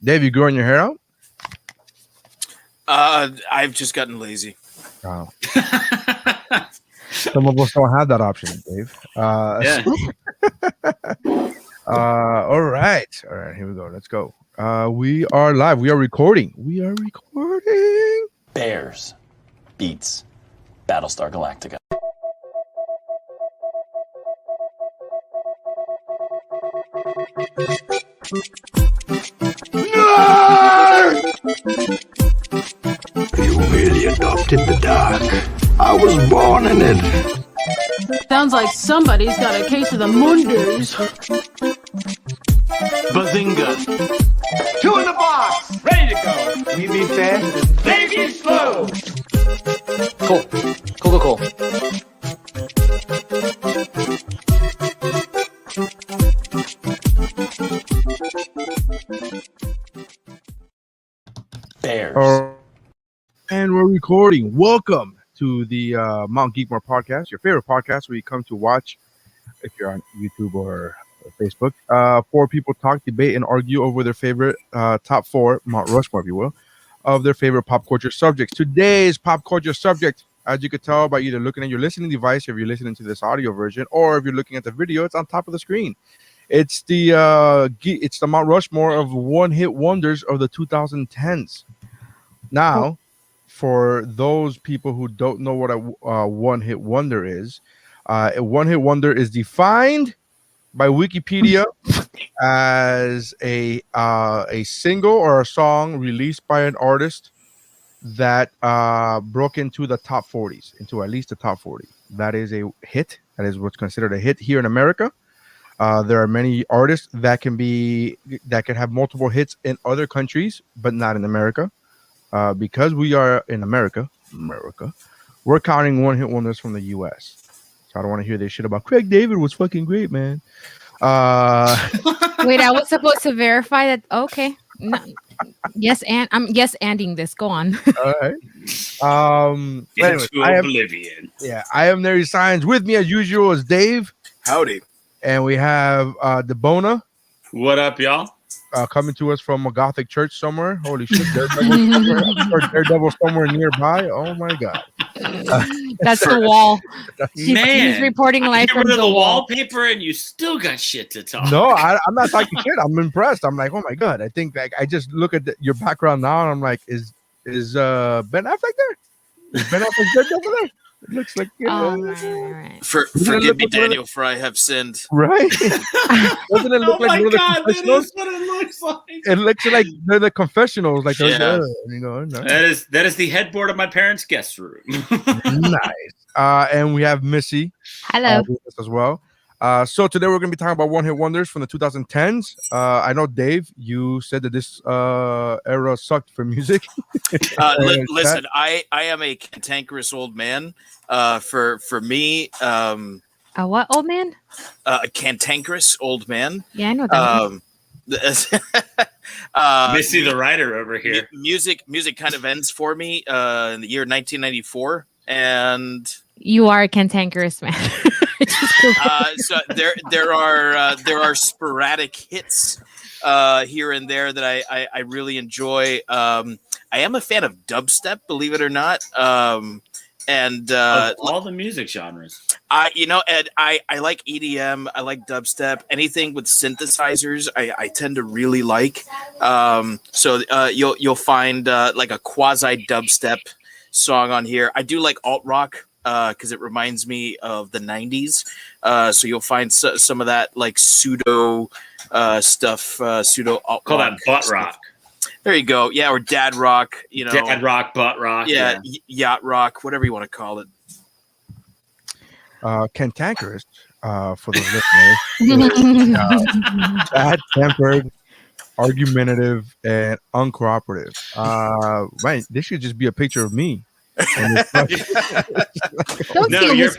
Dave, you growing your hair out? I've just gotten lazy. Oh. Some of us don't have that option, Dave. Yeah. All right. Here we go. Let's go. We are live. We are recording. Bears beats Battlestar Galactica. You really adopted the dark. I was born in it. Sounds like somebody's got a case of the Mondays. Bazinga. Two in the box, ready to go. We be fast, they be slow. Cool. Bears. And we're recording. Welcome to the Mt.Geekmore podcast, your favorite podcast where you come to watch, if you're on YouTube or Facebook, four people talk, debate, and argue over their favorite top four, MtRushmore, if you will, of their favorite pop culture subjects. Today's pop culture subject, as you could tell by either looking at your listening device, if you're listening to this audio version, or if you're looking at the video, it's on top of the screen. It's the MtRushmore of one-hit wonders of the 2010s. Now, for those people who don't know what a one-hit wonder is, a one-hit wonder is defined by Wikipedia as a single or a song released by an artist that broke into the top 40s, into at least the top 40. That is a hit. That is what's considered a hit here in America. There are many artists that can have multiple hits in other countries, but not in America. Because we are in America, we're counting one-hit wonders from the U.S. So I don't want to hear this shit about Craig David was fucking great, man. Wait, I was supposed to verify that. Okay. No. Yes, and I'm ending this. Go on. All right. Anyways, Oblivion. I am Nery Signs. With me as usual is Dave. Howdy. And we have Debona. What up, y'all? Coming to us from a Gothic church somewhere. Holy shit, Daredevil somewhere nearby. Oh my god, that's the wall. Man, he's reporting live get from rid of the wall. wallpaper, and you still got shit to talk. No, I'm not talking shit. I'm impressed. I'm like, oh my god. I think I just look at your background now, and I'm like, is Ben Affleck there? Is Ben Affleck dead over there? It looks like right. Forgive me, Daniel, for I have sinned. Right? Doesn't it look like one of the confessionals? That is what it looks like. It looks like they're the confessionals. Like, Yeah. no. That is the headboard of my parents' guest room. Nice. And we have Missy. Hello. With us as well. So today we're going to be talking about one-hit wonders from the 2010s. I know, Dave, you said that this era sucked for music. Listen, I am a cantankerous old man. For me, A what, old man? a cantankerous old man. Yeah, I know that. Missy, the writer over here. Music kind of ends for me in the year 1994, and You are a cantankerous man. so there are sporadic hits here and there that I really enjoy. I am a fan of dubstep, believe it or not. And all the music genres. Ed, I like EDM. I like dubstep. Anything with synthesizers, I tend to really like. So you'll find like a quasi dubstep song on here. I do like alt rock because it reminds me of the 90s. So you'll find some of that like pseudo stuff, pseudo alt rock. Call that butt rock. There you go. Yeah, or dad rock, Dad rock, butt rock. Yeah, yacht rock, whatever you want to call it. Cantankerous, for the listeners, bad-tempered, argumentative, and uncooperative. Right, this should just be a picture of me. Don't No, steal your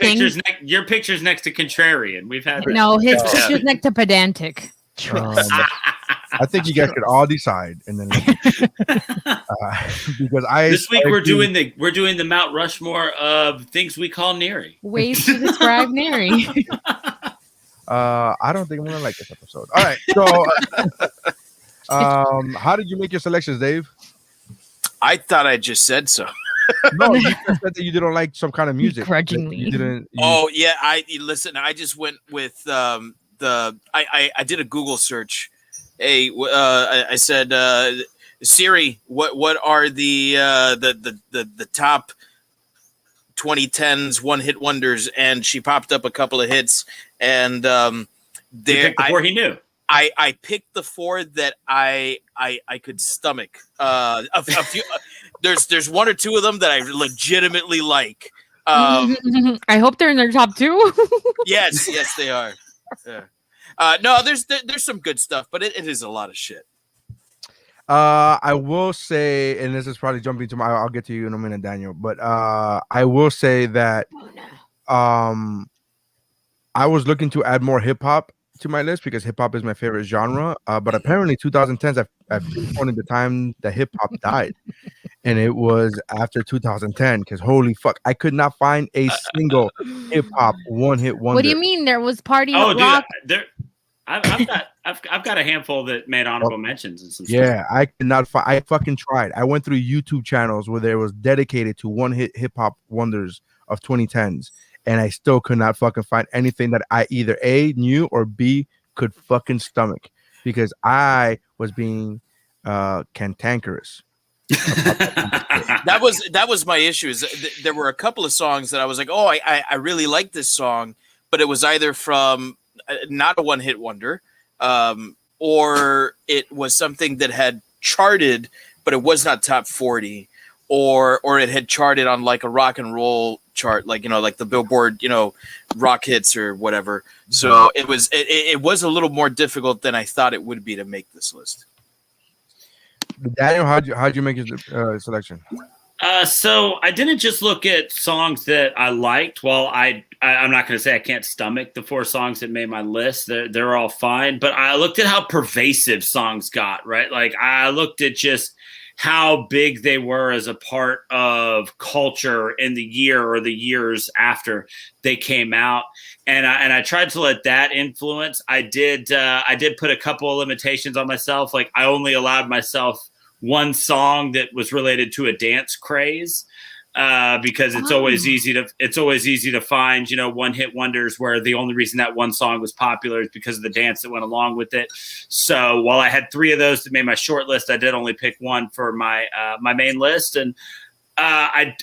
picture's next to contrarian. We've had No, his picture's next to pedantic. I think you guys could all decide, and then because this week we're doing the MtRushmore of things we call Nery. Ways to describe Nery. I don't think I'm gonna like this episode. All right, so How did you make your selections, Dave? I thought I just said so. No, you just said that you didn't like some kind of music. Begrudgingly. You didn't. Oh yeah, listen. I just went with I did a Google search. I said Siri, what are the top 2010s one hit wonders, and she popped up a couple of hits, and there before he knew. I picked the 4 that I could stomach. A few. There's 1 or 2 of them that I legitimately like. I hope they're in their top 2. Yes, they are. Yeah. No, there's some good stuff, but it is a lot of shit. I will say, and this is probably jumping to I'll get to you in a minute, Daniel. But I will say that I was looking to add more hip hop to my list because hip hop is my favorite genre. But apparently 2010s, I've pinpointed the time that hip hop died. And it was after 2010 because holy fuck, I could not find a single hip hop one hit wonder. What do you mean? There was party rock. Dude, I've got a handful that made honorable mentions and some stuff. Yeah, I could not find. I fucking tried. I went through YouTube channels where there was dedicated to one hit hip hop wonders of 2010s, and I still could not fucking find anything that I either A knew or B could fucking stomach because I was being cantankerous. That was my issue. There were a couple of songs that I was like, oh, I really like this song, but it was either from not a one hit wonder, or it was something that had charted, but it was not top 40, or it had charted on like a rock and roll chart, like like the Billboard, rock hits or whatever. So it was a little more difficult than I thought it would be to make this list. Daniel, how'd you make your selection? So I didn't just look at songs that I liked. Well, I'm not going to say I can't stomach the 4 songs that made my list. They're all fine. But I looked at how pervasive songs got, right? Like I looked at just how big they were as a part of culture in the year or the years after they came out. And I tried to let that influence. I did put a couple of limitations on myself. Like I only allowed myself one song that was related to a dance craze, because it's always easy to find, one hit wonders where the only reason that one song was popular is because of the dance that went along with it. So while I had 3 of those that made my short list, I did only pick 1 for my main list. And I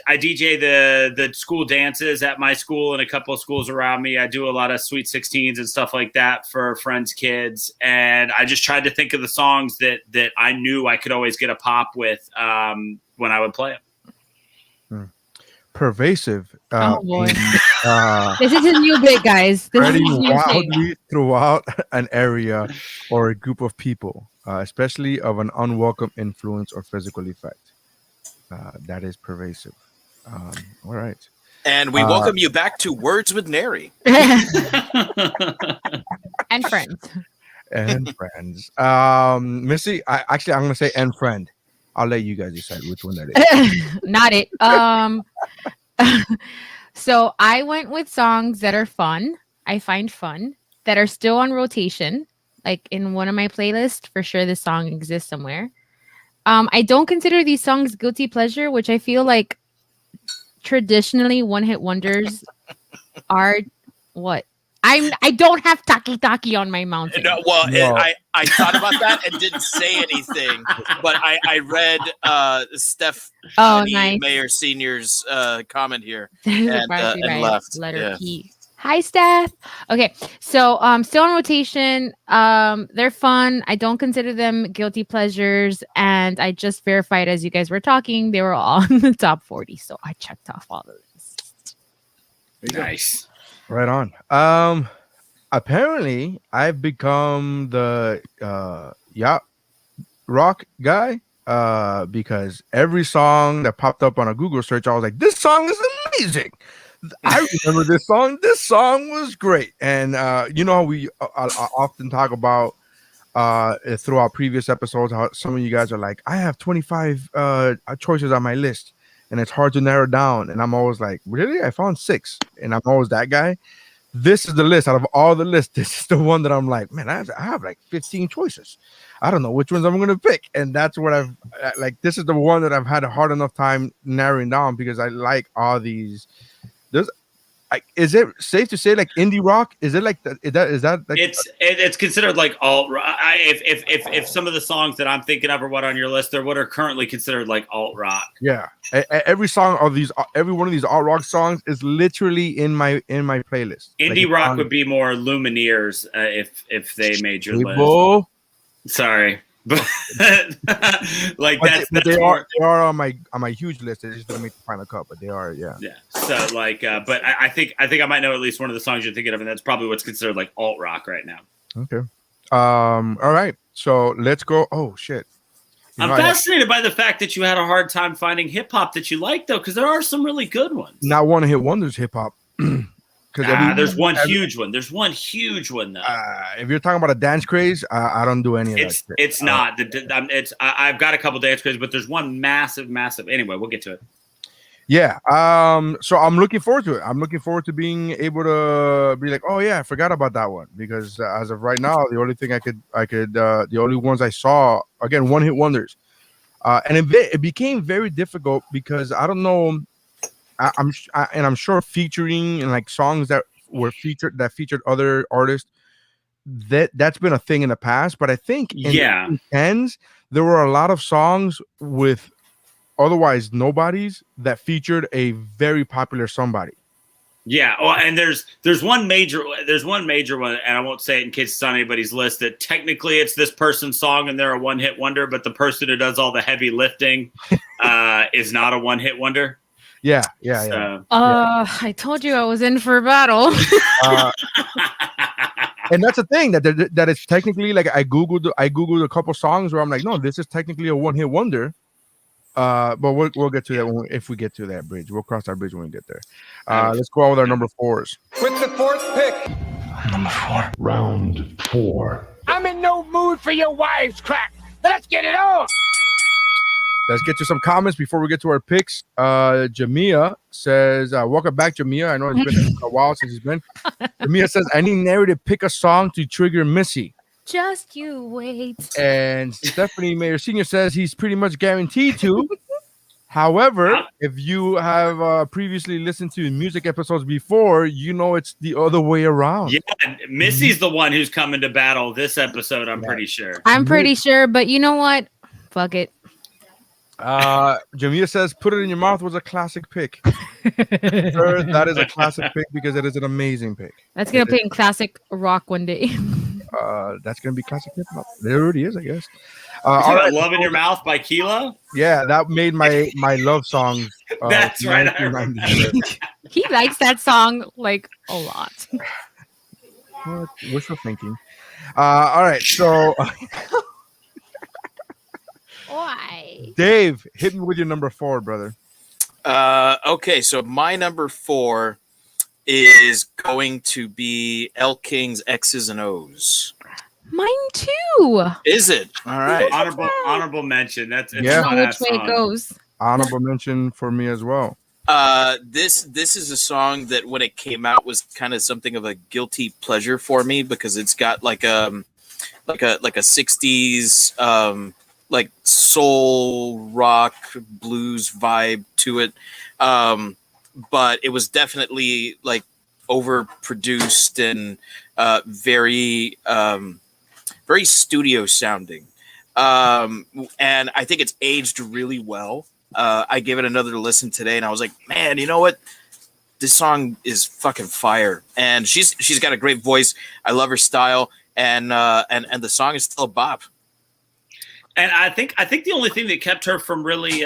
DJ the school dances at my school and a couple of schools around me. I do a lot of Sweet 16s and stuff like that for friends' kids. And I just tried to think of the songs that I knew I could always get a pop with when I would play them. Pervasive. Oh boy. This is a new bit, guys. This is Spreading a new thing. wildly throughout an area or a group of people, especially of an unwelcome influence or physical effect. That is pervasive. All right. And we welcome you back to Words with Nery. And friends. And friends. Missy, I'm going to say and friend. I'll let you guys decide which one that is. Not it. So I went with songs that are fun. I find fun that are still on rotation. Like in one of my playlists, for sure this song exists somewhere. I don't consider these songs guilty pleasure, which I feel like traditionally one hit wonders are what? I don't have Taki Taki on my mountain. No, well, no. I thought about that and didn't say anything, but I read Steph nice. Mayer Senior's comment here and left. Letter P. Hi, Steph. Okay, so still on rotation. They're fun. I don't consider them guilty pleasures, and I just verified as you guys were talking, they were all in the top 40. So I checked off all of this. Nice. Right on. Apparently, I've become the yacht rock guy because every song that popped up on a Google search, I was like, "This song is amazing." I remember this song. This song was great, and we often talk about throughout previous episodes how some of you guys are like, I have 25 choices on my list, and it's hard to narrow down. And I'm always like, really? I found 6, and I'm always that guy. this is the list. Out of all the lists, this is the one that I'm like, man, I have like 15 choices. I don't know which ones I'm going to pick. And that's what this is the one that I've had a hard enough time narrowing down because I like all these. Is it safe to say like indie rock? Is it like is that like it's considered like alt rock? If some of the songs that I'm thinking of are what on your list, they're what are currently considered like alt rock. Yeah, every song of these, every one of these alt rock songs is literally in my playlist. Indie rock would be more Lumineers if they made your list. Sorry. But like but they are on my huge list. They just don't make the final cut, but they are, yeah. So like, but I think I might know at least one of the songs you're thinking of, and that's probably what's considered like alt rock right now. Okay. All right. So let's go. Oh shit. I'm fascinated by the fact that you had a hard time finding hip hop that you like though, because there are some really good ones. Not one hit wonders hip hop. There's one huge one. There's one huge one though. If you're talking about a dance craze, I don't do any of that. It's not. I've got a couple dance crazes, but there's one massive. Anyway, we'll get to it. Yeah. So I'm looking forward to it. I'm looking forward to being able to be like, oh yeah, I forgot about that one because as of right now, the only thing the only ones I saw again one hit wonders, and it became very difficult because I don't know. I'm sure featuring and like songs that featured other artists that's been a thing in the past, but I think in the 10s there were a lot of songs with otherwise nobodies that featured a very popular somebody. Yeah, well, and there's one major one, and I won't say it in case it's on anybody's list, that technically it's this person's song and they're a one-hit wonder, but the person who does all the heavy lifting is not a one-hit wonder. Yeah. I told you I was in for a battle. And that's the thing that it's technically like I googled a couple songs where I'm like, no, this is technically a one hit wonder. But we'll get to that if we get to that bridge. We'll cross that bridge when we get there. Let's go on with our number 4s. With the fourth pick. Number 4. Round 4. I'm in no mood for your wives' crack. Let's get it on. Let's get to some comments before we get to our picks. Jamia says, welcome back, Jamia. I know it's been a while since he's been. Jamia says, I need Nery to pick a song to trigger Missy. Just you wait. And Stephanie Mayer Sr. says he's pretty much guaranteed to. However, if you have previously listened to music episodes before, you know it's the other way around. Yeah, Missy's the one who's coming to battle this episode, I'm pretty sure. I'm pretty sure, but you know what? Fuck it. Jamia says, "Put It in Your Mouth" was a classic pick. Sir, that is a classic pick because it is an amazing pick. That's gonna play in classic rock one day. That's gonna be classic hip hop. There already is, I guess. All right. "Love in Your Mouth" by Kilo. Yeah, that made my love songs. That's right. He likes that song like a lot. Wishful thinking. All right, so. Why? Dave, hit me with your number 4, brother. Okay, so my number 4 is going to be El King's X's and O's. Mine too. Is it? All right. Honorable mention. That's which way it goes. Honorable mention for me as well. This is a song that when it came out was kind of something of a guilty pleasure for me because it's got like a 60s like soul rock blues vibe to it, but it was definitely like overproduced and very studio sounding, and I think it's aged really well. I gave it another listen today and I was like, man, you know what, this song is fucking fire, and she's got a great voice. I love her style, and the song is still a bop. And I think the only thing that kept her from really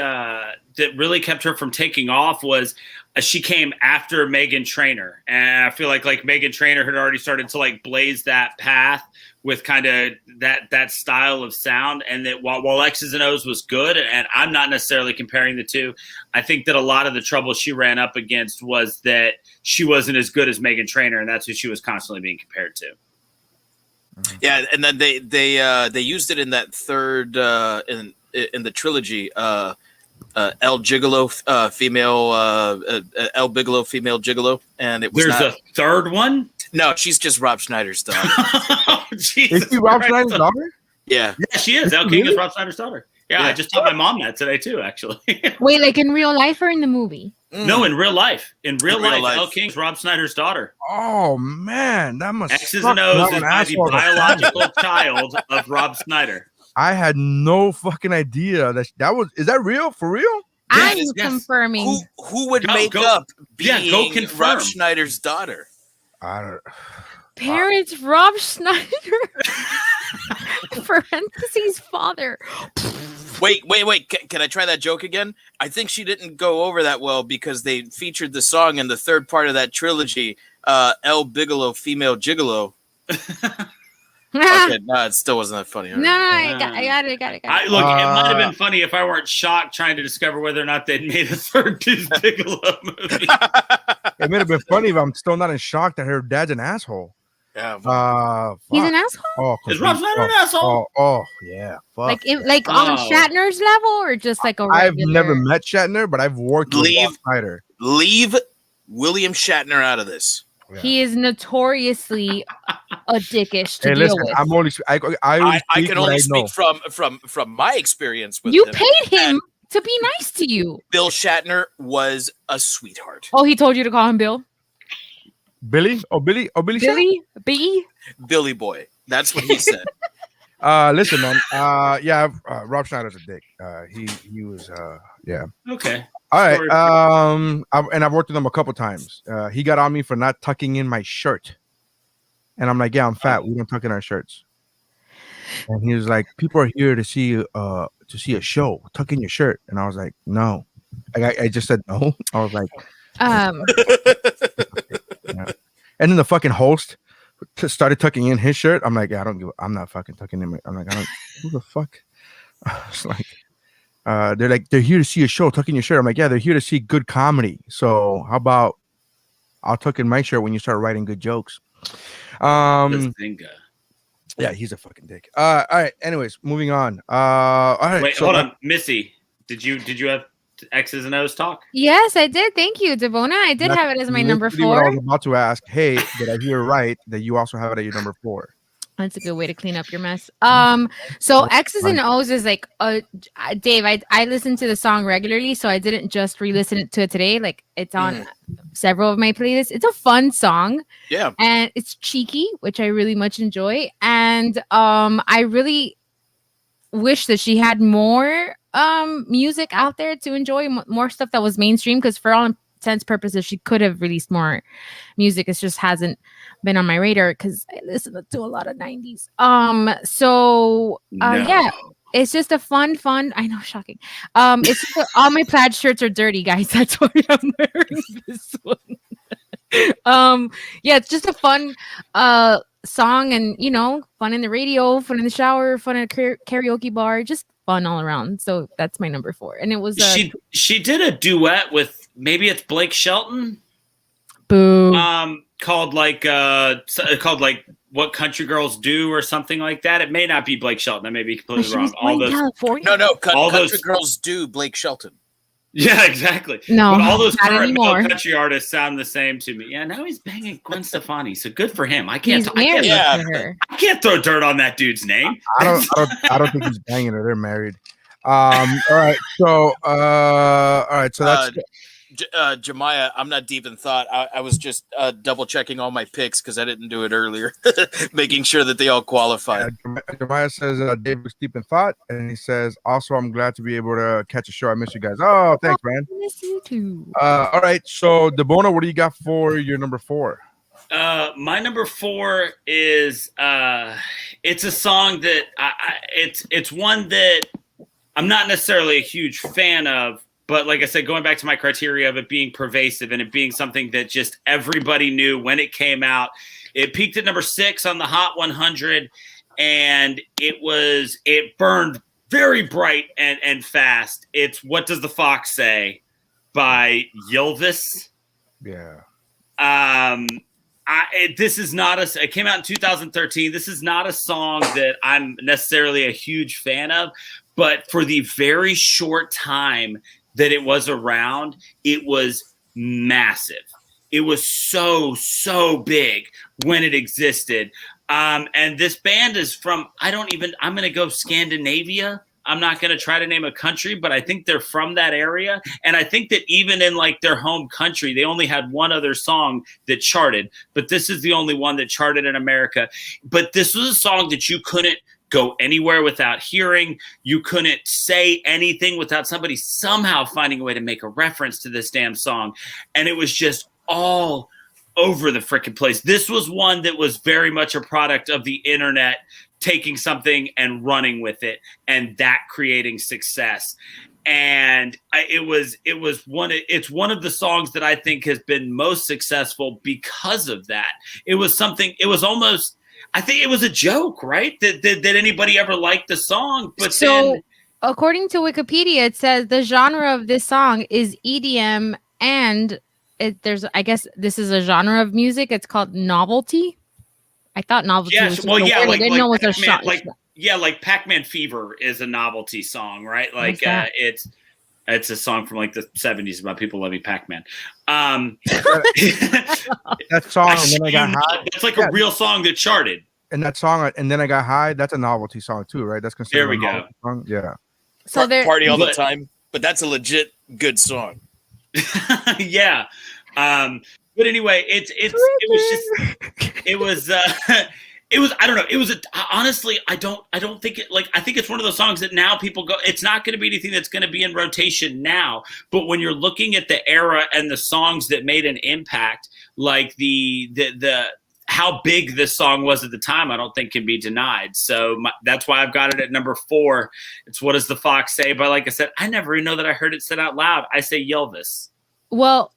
kept her from taking off was she came after Meghan Trainor, and I feel like Meghan Trainor had already started to like blaze that path with kind of that style of sound. And that while X's and O's was good, and I'm not necessarily comparing the two, I think that a lot of the trouble she ran up against was that she wasn't as good as Meghan Trainor, and that's who she was constantly being compared to. Yeah, and then they used it in that third in the trilogy, El Gigolo female El Bigelow female gigolo, and it was a third one. No, she's just Rob Schneider's daughter. Oh, Jesus Is she Rob Christ. Schneider's daughter? Yeah. Yeah, she is. Elle King is Rob Schneider's daughter. Yeah, Yeah. I just told my mom that today too, actually. Wait, like in real life or in the movie? No, in real life. In real real life, life. Elle King's Rob Schneider's daughter. Oh man, that must X's suck and to O's have is an by the asshole. biological child of Rob Schneider. I had no fucking idea that was. Is that real? For real? I'm Yes, yes. confirming. Who would Go- make go- up yeah, being go confirm. Rob Schneider's daughter? I don't. Parents Rob Schneider. Parentheses father. Wait. Can I try that joke again? I think she didn't go over that well because they featured the song in the third part of that trilogy, El Bigelow, Female Gigolo. Okay, no, it still wasn't that funny. All No, right. I got it. Look, it might have been funny if I weren't shocked trying to discover whether or not they'd made a third Deuce Bigelow movie. It would have been funny if I'm still not in shock that her dad's an asshole. Yeah. He's Fuck. an asshole. Oh, Is Rob Schneider an asshole? Oh, yeah. Fuck. Like on Oh. Shatner's level or just like a I've regular? never met Shatner, but I've worked with Leave. Rob Schneider. Leave William Shatner out of this. Yeah. He is notoriously a dickish to Hey, deal listen, with. I'm only. I I speak can what only I know. speak from my experience with You him. paid him And to be nice to you. Bill Shatner was a sweetheart. Oh, he told you to call him Bill. Billy. Billy. Shatner? Billy B. Billy Boy. That's what he said. Listen, man. Yeah. Rob Schneider's a dick. He was. Yeah. Okay. All right. Story- I've worked with him a couple times. He got on me for not tucking in my shirt, and I'm like, yeah, I'm fat. We don't tuck in our shirts. And he was like, people are here to see a show. Tuck in your shirt. And I was like, no. I just said no. I was like, yeah. And then the fucking host started tucking in his shirt. I'm like, yeah, I'm not fucking tucking in my. I'm like, who the fuck? It's like. They're here to see a show. Tuck in your shirt. I'm like, yeah, they're here to see good comedy. So how about I'll tuck in my shirt when you start writing good jokes. Bazinga. Yeah, he's a fucking dick. All right. Anyways, moving on. All right. Wait, hold on, Missy. Did you have X's and O's talk? Yes, I did. Thank you, Devona. I did have it as my number literally what I 4. was about to ask. Hey, did I hear right that you also have it at your number 4? That's a good way to clean up your mess. So X's and O's is like, Dave, I listen to the song regularly, so I didn't just re-listen to it today. Like it's on several of my playlists. It's a fun song. Yeah. And it's cheeky, which I really much enjoy. And I really wish that she had more music out there to enjoy, more stuff that was mainstream, because for all intents purposes she could have released more music. It just hasn't been on my radar because I listen to a lot of 90s. Yeah, it's just a fun I know, shocking. It's just all my plaid shirts are dirty, guys. That's why I'm wearing this one. Yeah, it's just a fun song, and fun in the radio, fun in the shower, fun at a karaoke bar, just fun all around. So that's my number 4. And it was she did a duet with, maybe it's Blake Shelton, boo, called like What Country Girls Do or something like that. It may not be Blake Shelton. I may be completely wrong. All those, No, all Country those- Girls Do Blake Shelton. yeah, exactly. No, but all those not current anymore. male country artists sound the same to me. Yeah, now he's banging Gwen Stefani, so good for him. I can't. He's married Yeah. to her. I can't throw dirt on that dude's name. I don't think he's banging her. They're married. All right. So that's Jemiah, I'm not deep in thought. I was just double checking all my picks because I didn't do it earlier, making sure that they all qualified. Jeremiah says Dave was deep in thought, and he says also I'm glad to be able to catch a show. I miss you guys. Oh, thanks, man. I miss you too. All right, so Debona, what do you got for your number 4? My number 4 is it's a song that it's one that I'm not necessarily a huge fan of, but like I said, going back to my criteria of it being pervasive and it being something that just everybody knew when it came out. It peaked at number 6 on the Hot 100, and it burned very bright and fast. It's What Does the Fox Say by Ylvis. Yeah. This is not it came out in 2013. This is not a song that I'm necessarily a huge fan of, but for the very short time that it was around, it was massive. it was so big when it existed. And this band is from, I'm going to go Scandinavia. I'm not going to try to name a country, but I think they're from that area. And I think that even in like their home country, they only had one other song that charted, but this is the only one that charted in America. But this was a song that you couldn't go anywhere without hearing. You couldn't say anything without somebody somehow finding a way to make a reference to this damn song. And it was just all over the freaking place. This was one that was very much a product of the internet taking something and running with it, and that creating success. And it's one of the songs that I think has been most successful because of that. It was almost, I think it was a joke, right? That anybody ever liked the song, but then according to Wikipedia, it says the genre of this song is EDM, and I guess this is a genre of music. It's called novelty. I thought novelty was well, yeah, I didn't know it was a shot. Like Pac-Man Fever is a novelty song, right? Like it's a song from like the 70s about people loving Pac-Man. That song, and then I got high. It's like a real song that charted. And that song, and then I got high. That's a novelty song too, right? That's considered. There we go. Song? Yeah. So party all the time, but that's a legit good song. Yeah. But anyway, it was I don't know. It was honestly, I don't think it, like, I think it's one of those songs that now people go, it's not going to be anything that's going to be in rotation now. But when you're looking at the era and the songs that made an impact, like the how big this song was at the time, I don't think can be denied. So that's why I've got it at number 4. It's What Does the Fox Say? But like I said, I never even know that I heard it said out loud. I say Yelvis. Well,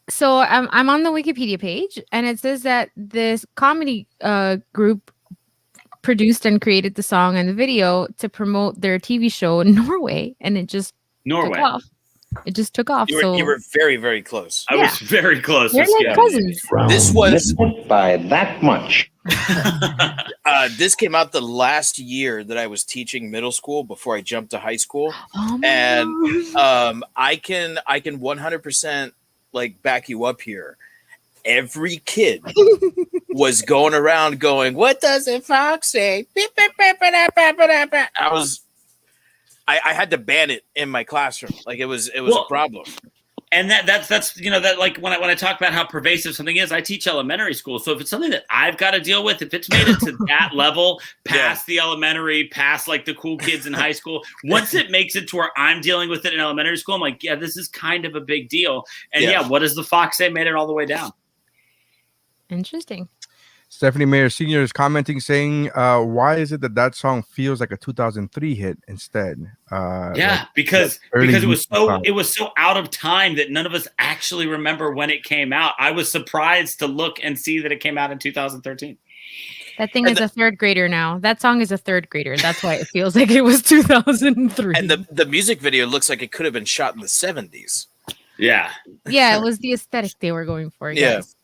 so I'm on the Wikipedia page, and it says that this comedy group produced and created the song and the video to promote their TV show in Norway, and it just took off. It just took off. You were very, very close. I was very close. They're like cousins. This was by that much. This came out the last year that I was teaching middle school before I jumped to high school, Oh my and God. I can 100% like back you up here. Every kid was going around going, "What does the fox say?" I had to ban it in my classroom. Like it was a problem. And that's that like when I talk about how pervasive something is, I teach elementary school. So if it's something that I've got to deal with, if it's made it to that level, past the elementary, past like the cool kids in high school, once it makes it to where I'm dealing with it in elementary school, I'm like, yeah, this is kind of a big deal. And What Does the Fox Say? Made it all the way down. Interesting. Stephanie Mayer Sr. is commenting saying, why is it that song feels like a 2003 hit instead? Because it was so out of time that none of us actually remember when it came out. I was surprised to look and see that it came out in 2013. That thing is a third grader now. That song is a third grader. That's why it feels like it was 2003. And the music video looks like it could have been shot in the 70s. Yeah. Yeah, it was the aesthetic they were going for. Yeah. Yes.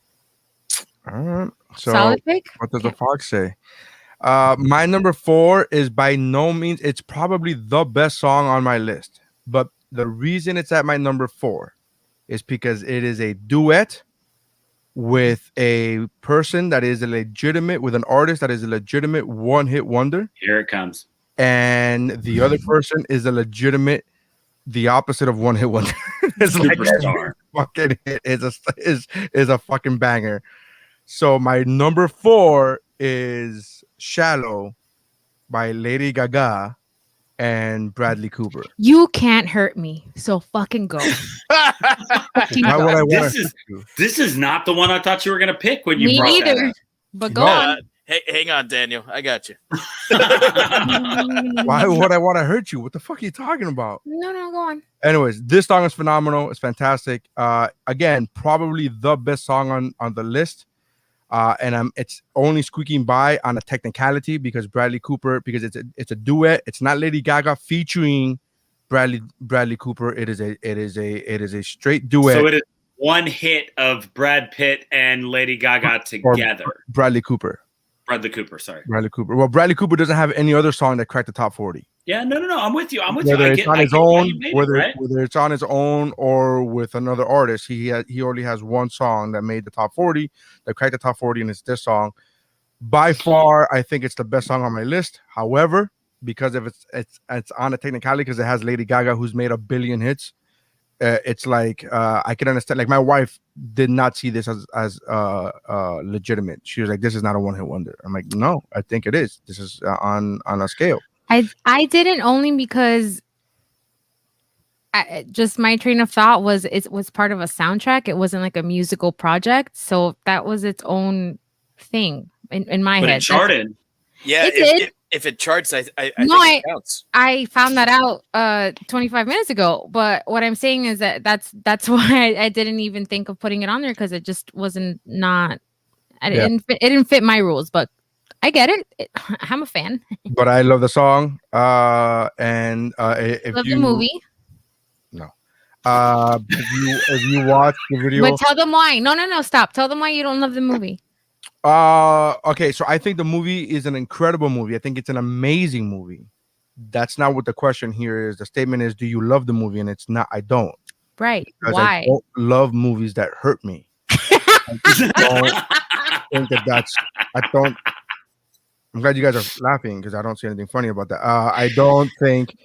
All right. So Solid pick? What does the fox say? My number 4 is by no means, it's probably the best song on my list. But the reason it's at my number 4 is because it is a duet with a person that is with an artist that is a legitimate one-hit wonder. Here it comes. And the other person is the opposite of one-hit wonder. It's like Superstar. Fucking hit is a fucking banger. So my number 4 is Shallow by Lady Gaga and Bradley Cooper. You can't hurt me, so fucking go. Why would I want to? This is not the one I thought you were going to pick when you Me brought neither. that up. But go on. Hey, hang on, Daniel. I got you. Why would I want to hurt you? What the fuck are you talking about? No, go on. Anyways, this song is phenomenal. It's fantastic. Again, probably the best song on the list. And it's only squeaking by on a technicality because Bradley Cooper, because it's a duet. It's not Lady Gaga featuring Bradley Cooper. It is a straight duet. So it is one hit of Brad Pitt and Lady Gaga together. Bradley Cooper. Bradley Cooper, sorry. Bradley Cooper. Well, Bradley Cooper doesn't have any other song that cracked the top 40. Yeah, no. I'm with you. Whether it's on his own, right? whether it's on his own or with another artist, he only has one song that made the top 40, that cracked the top 40, and it's this song. By far, I think it's the best song on my list. However, because if it's on a technicality, because it has Lady Gaga, who's made 1 billion hits, it's like I can understand. Like my wife did not see this as legitimate. She was like, "This is not a one-hit wonder." I'm like, "No, I think it is. This is on a scale." I didn't, only because just my train of thought was it was part of a soundtrack. It wasn't like a musical project, so that was its own thing in my But head. it charted. Yeah, It did. If it charts, I think No, it counts. I found that out 25 minutes ago. But what I'm saying is that's why I didn't even think of putting it on there, because it just wasn't not. It didn't fit my rules. But I get it. I'm a fan. But I love the song. And if Love you the movie. no, if you watch the video, But tell them why. No, stop. Tell them why you don't love the movie. okay, so I think the movie is an incredible movie. I think it's an amazing movie. That's not what the question here is. The statement is, do you love the movie? And it's not. I don't. Right. Because Why? I don't love movies that hurt me. I just don't think that's. I don't. I'm glad you guys are laughing because I don't see anything funny about that. I don't think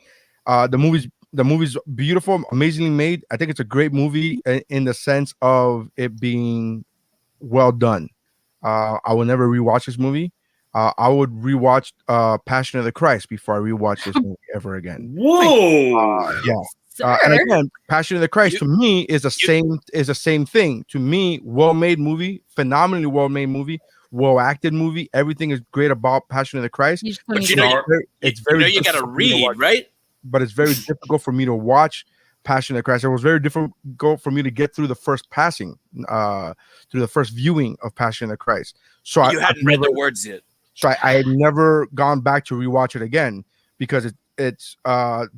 the movie's beautiful, amazingly made. I think it's a great movie in the sense of it being well done. I will never rewatch this movie. I would rewatch Passion of the Christ before I rewatch this movie ever again. Whoa! Yeah. And again, Passion of the Christ to me is the same thing. To me, well-made movie, phenomenally well-made movie, well-acted movie. Everything is great about Passion of the Christ. But you got to read, right? But it's very difficult for me to watch Passion of the Christ. It was very difficult for me to get through the first passing, through the first viewing of Passion of the Christ. So you hadn't read the words yet. So I had never gone back to rewatch it again because it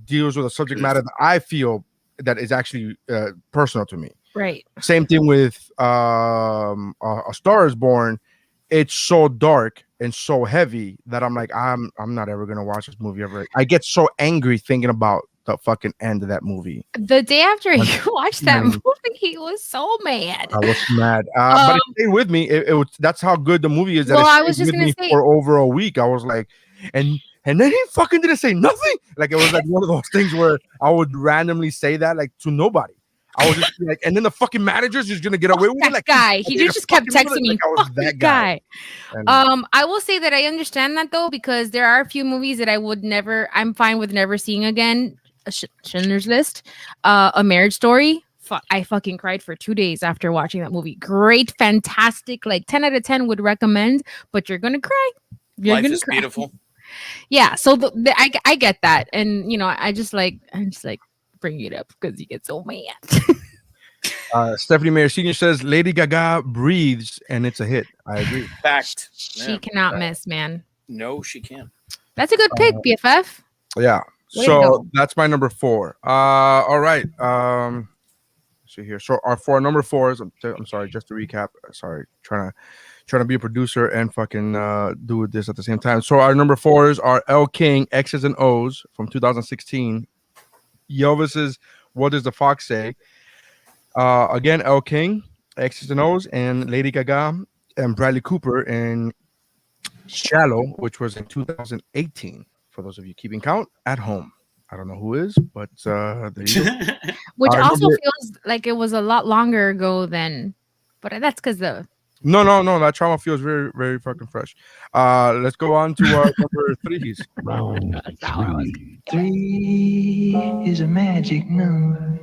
deals with a subject matter that I feel that is actually personal to me. Right. Same thing with A Star Is Born. It's so dark and so heavy that I'm like, I'm not ever gonna watch this movie ever. I get so angry thinking about the fucking end of that movie. The day after you watched that movie, he was so mad. I was mad, but it stayed with me. It was, that's how good the movie is. That well, it I was stayed just with gonna me say for over a week. I was like, and then he fucking didn't say nothing. Like it was like one of those things where I would randomly say that like to nobody. I was just like, and then the fucking manager's just gonna get away with it. Like guy, he just kept texting me. Like I was that guy. And, I will say that I understand that though, because there are a few movies that I'm fine with never seeing again. Schindler's List, A Marriage Story. I fucking cried for 2 days after watching that movie. Great, fantastic, like 10 out of 10 would recommend, but you're gonna cry. Life is beautiful. Yeah, so I get that, and you know, I just like bring it up because you get so mad. Stephanie Mayer Sr. says Lady Gaga breathes and it's a hit. I agree. Fact. She cannot miss, man. No, she can't. That's a good pick, BFF. Yeah. Way to So go. that's my number 4. All right. Let's see here. So for our number 4s, I'm sorry, just to recap. Sorry, trying to be a producer and fucking do this at the same time. So our number 4s are Elle King, X's and O's from 2016. Elvis's What Does the Fox Say? Again, Elle King, X's and O's, and Lady Gaga and Bradley Cooper in Shallow, which was in 2018. For those of you keeping count at home, I don't know who is, but there you go. Which also feels like it was a lot longer ago than, but that's because the. No, that trauma feels very, very fucking fresh. Let's go on to our number 3s. Round 3 is a magic number.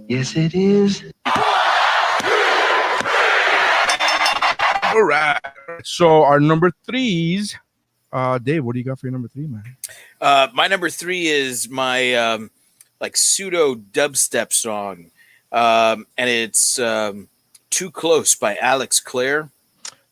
Yes, it is. All right. So our number 3s. Dave, what do you got for your number 3, man? My number 3 is my like pseudo dubstep song, and it's "Too Close" by Alex Clare.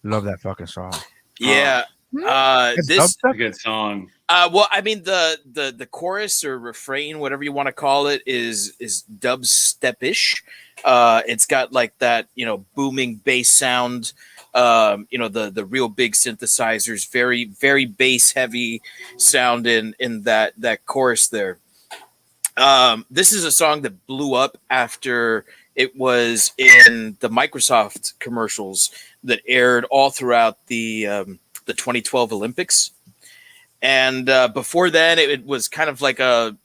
Love that fucking song. Yeah, this is a good song. Well, I mean the chorus or refrain, whatever you want to call it, is dubstep-ish. It's got like that, you know, booming bass sound. The real big synthesizers, very very bass heavy sound in that chorus there. This is a song that blew up after it was in the Microsoft commercials that aired all throughout the 2012 Olympics. And before then, it was kind of like an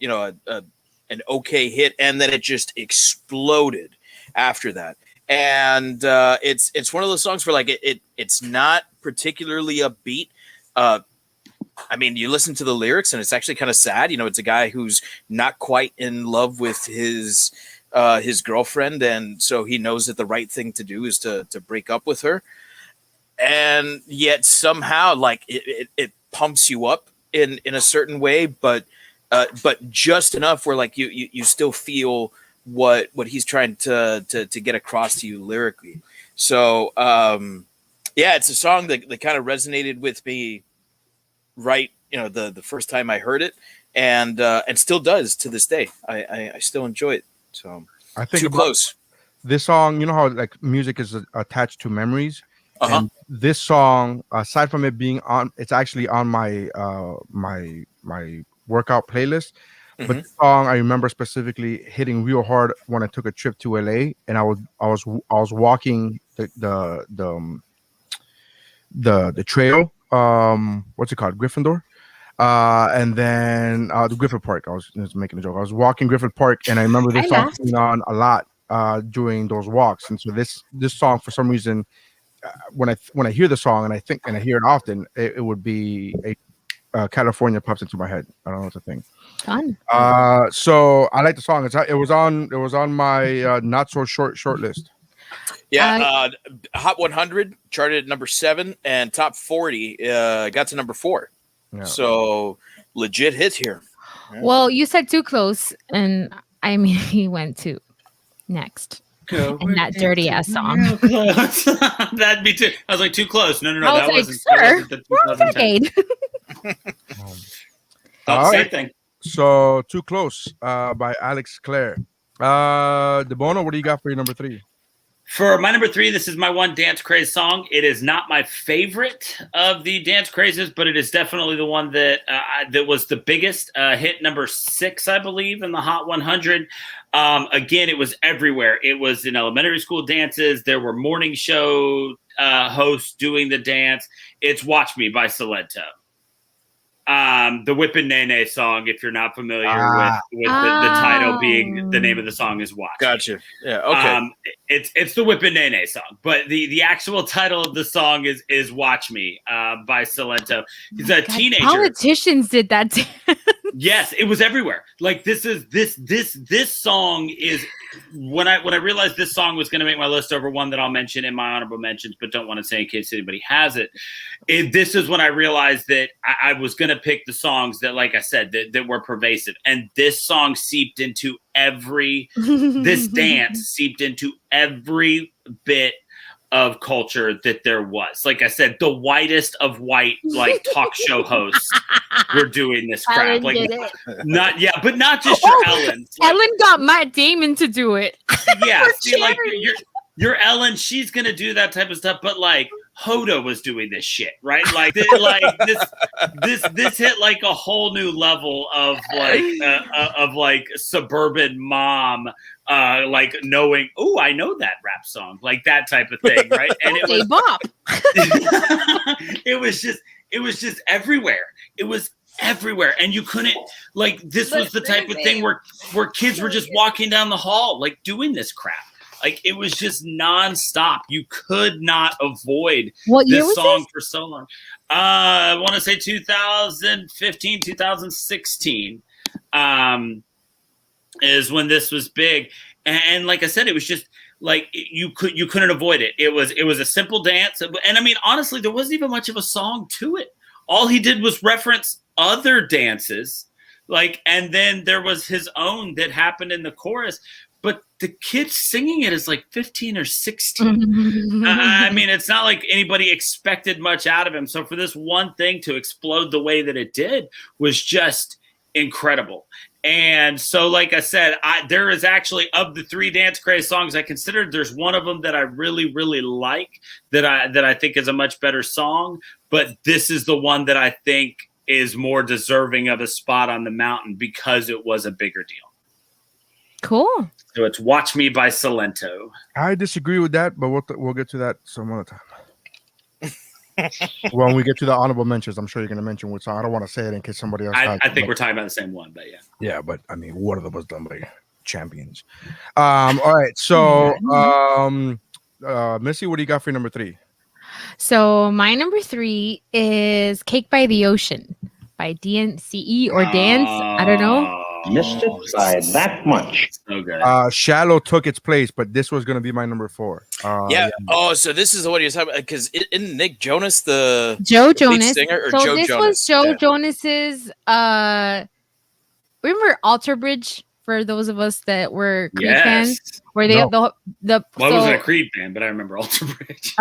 okay hit, and then it just exploded after that. And it's one of those songs where like it's not particularly upbeat. I mean, you listen to the lyrics, and it's actually kind of sad. It's a guy who's not quite in love with his girlfriend, and so he knows that the right thing to do is to break up with her. And yet somehow, like it pumps you up in a certain way, but just enough where like you still feel what he's trying to get across to you lyrically. So it's a song that kind of resonated with me right, the first time I heard it, and still does to this day. I still enjoy it. So I think Too Close. This song, you know how like music is attached to memories. Uh-huh. And this song, aside from it being on, it's actually on my my workout playlist. Mm-hmm. But the song I remember specifically hitting real hard when I took a trip to LA, and I was walking the trail. What's it called? Gryffindor. And then the Griffith Park. I was just making a joke. I was walking Griffith Park, and I remember this song coming on a lot during those walks. And so this song, for some reason, when I hear the song and I hear it often, it would be California pops into my head. I don't know what's a thing. Fun. So I like the song. It was on my not so short list. Yeah, Hot 100 charted at number 7, and Top 40 got to number 4. Yeah. So legit hit here. Yeah. Well, you said Too Close, and I mean he went to next. And that dirty ass song. That'd be too. I was like, too close. No, I that was wasn't. like, sir, That wasn't the 2010. All Same right. thing. So Too Close by Alex Clare. DeBono, what do you got for your number 3? For my number 3, this is my one dance craze song. It is not my favorite of the dance crazes, but it is definitely the one that that was the biggest. Hit number 6, I believe, in the Hot 100. Again, it was everywhere. It was in elementary school dances. There were morning show hosts doing the dance. It's "Watch Me" by Salento. The Whippin' Nene song, if you're not familiar with the title being the name of the song is "Watch." Gotcha. Yeah. Okay. It's the Whippin' Nene song, but the actual title of the song is "Watch Me" by Salento. He's a teenager. Politicians did that. Yes, it was everywhere. Like this song is when I realized this song was going to make my list over one that I'll mention in my honorable mentions, but don't want to say in case anybody has it. This is when I realized that I was going to pick the songs that, like I said, that were pervasive. And this song seeped into this dance seeped into every bit of culture that there was. Like I said, the whitest of white, like talk show hosts were doing this crap. Ellen like did it. not just your Ellen. Like, Ellen got Matt Damon to do it. yeah, For see, like charity. your Ellen, she's gonna do that type of stuff, but like Hoda was doing this shit, right? Like this hit like a whole new level of like suburban mom, like knowing, oh, I know that rap song, like that type of thing, right? And it was Bop. it was just everywhere. It was everywhere, and you couldn't like. This was the type of thing where kids were just walking down the hall, like doing this crap. Like it was just nonstop. You could not avoid this song for so long. I want to say 2015, 2016 is when this was big. And like I said, it was just like you couldn't avoid it. It was a simple dance. And I mean, honestly, there wasn't even much of a song to it. All he did was reference other dances. Like, and then there was his own that happened in the chorus. But the kid singing it is like 15 or 16. I mean, it's not like anybody expected much out of him. So for this one thing to explode the way that it did was just incredible. And so, like I said, there is actually, of the 3 Dance Craze songs I considered, there's one of them that I really, really like that I think is a much better song. But this is the one that I think is more deserving of a spot on the mountain because it was a bigger deal. Cool. So it's "Watch Me" by Salento. I disagree with that, but we'll get to that some other time. When we get to the honorable mentions, I'm sure you're going to mention which song. I don't want to say it in case somebody else. I think we're talking about the same one, but yeah. Yeah, but I mean, one of them was done by champions. All right, so Missy, what do you got for number 3? So my number 3 is "Cake by the Ocean" by DNCE or Dance. I don't know. Missed it by that much. So good. "Shallow" took its place, but this was going to be my number 4. Yeah. Oh, so this is what he was talking about, because isn't Nick Jonas the Joe lead Jonas. singer, or So Joe this Jonas? was Joe Yeah. Jonas's. Remember Alter Bridge, for those of us that were Creed fans, where they have the Well, I wasn't a Creed fan, but I remember Alter Bridge.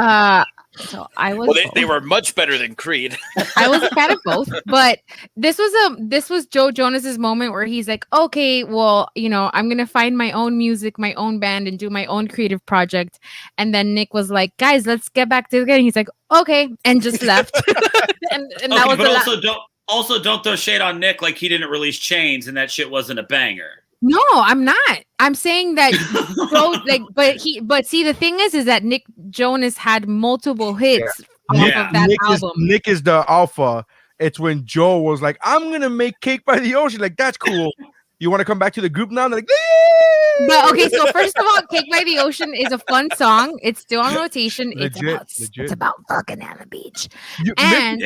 So I was. Well, they were much better than Creed. I was a fan of both, but this was Joe Jonas's moment where he's like, okay, well, I'm gonna find my own music, my own band, and do my own creative project. And then Nick was like, guys, let's get back together. And he's like, okay, and just left. and that was but also don't throw shade on Nick like he didn't release Chains and that shit wasn't a banger. No, I'm not. I'm saying that but see, the thing is that Nick Jonas had multiple hits off of that album. Nick is the alpha. It's when Joe was like, I'm gonna make "Cake by the Ocean." Like, that's cool. You want to come back to the group now? And they're like, "Yay!" But okay, so first of all, "Cake by the Ocean" is a fun song. It's still on rotation. Legit. It's about fucking on the beach. And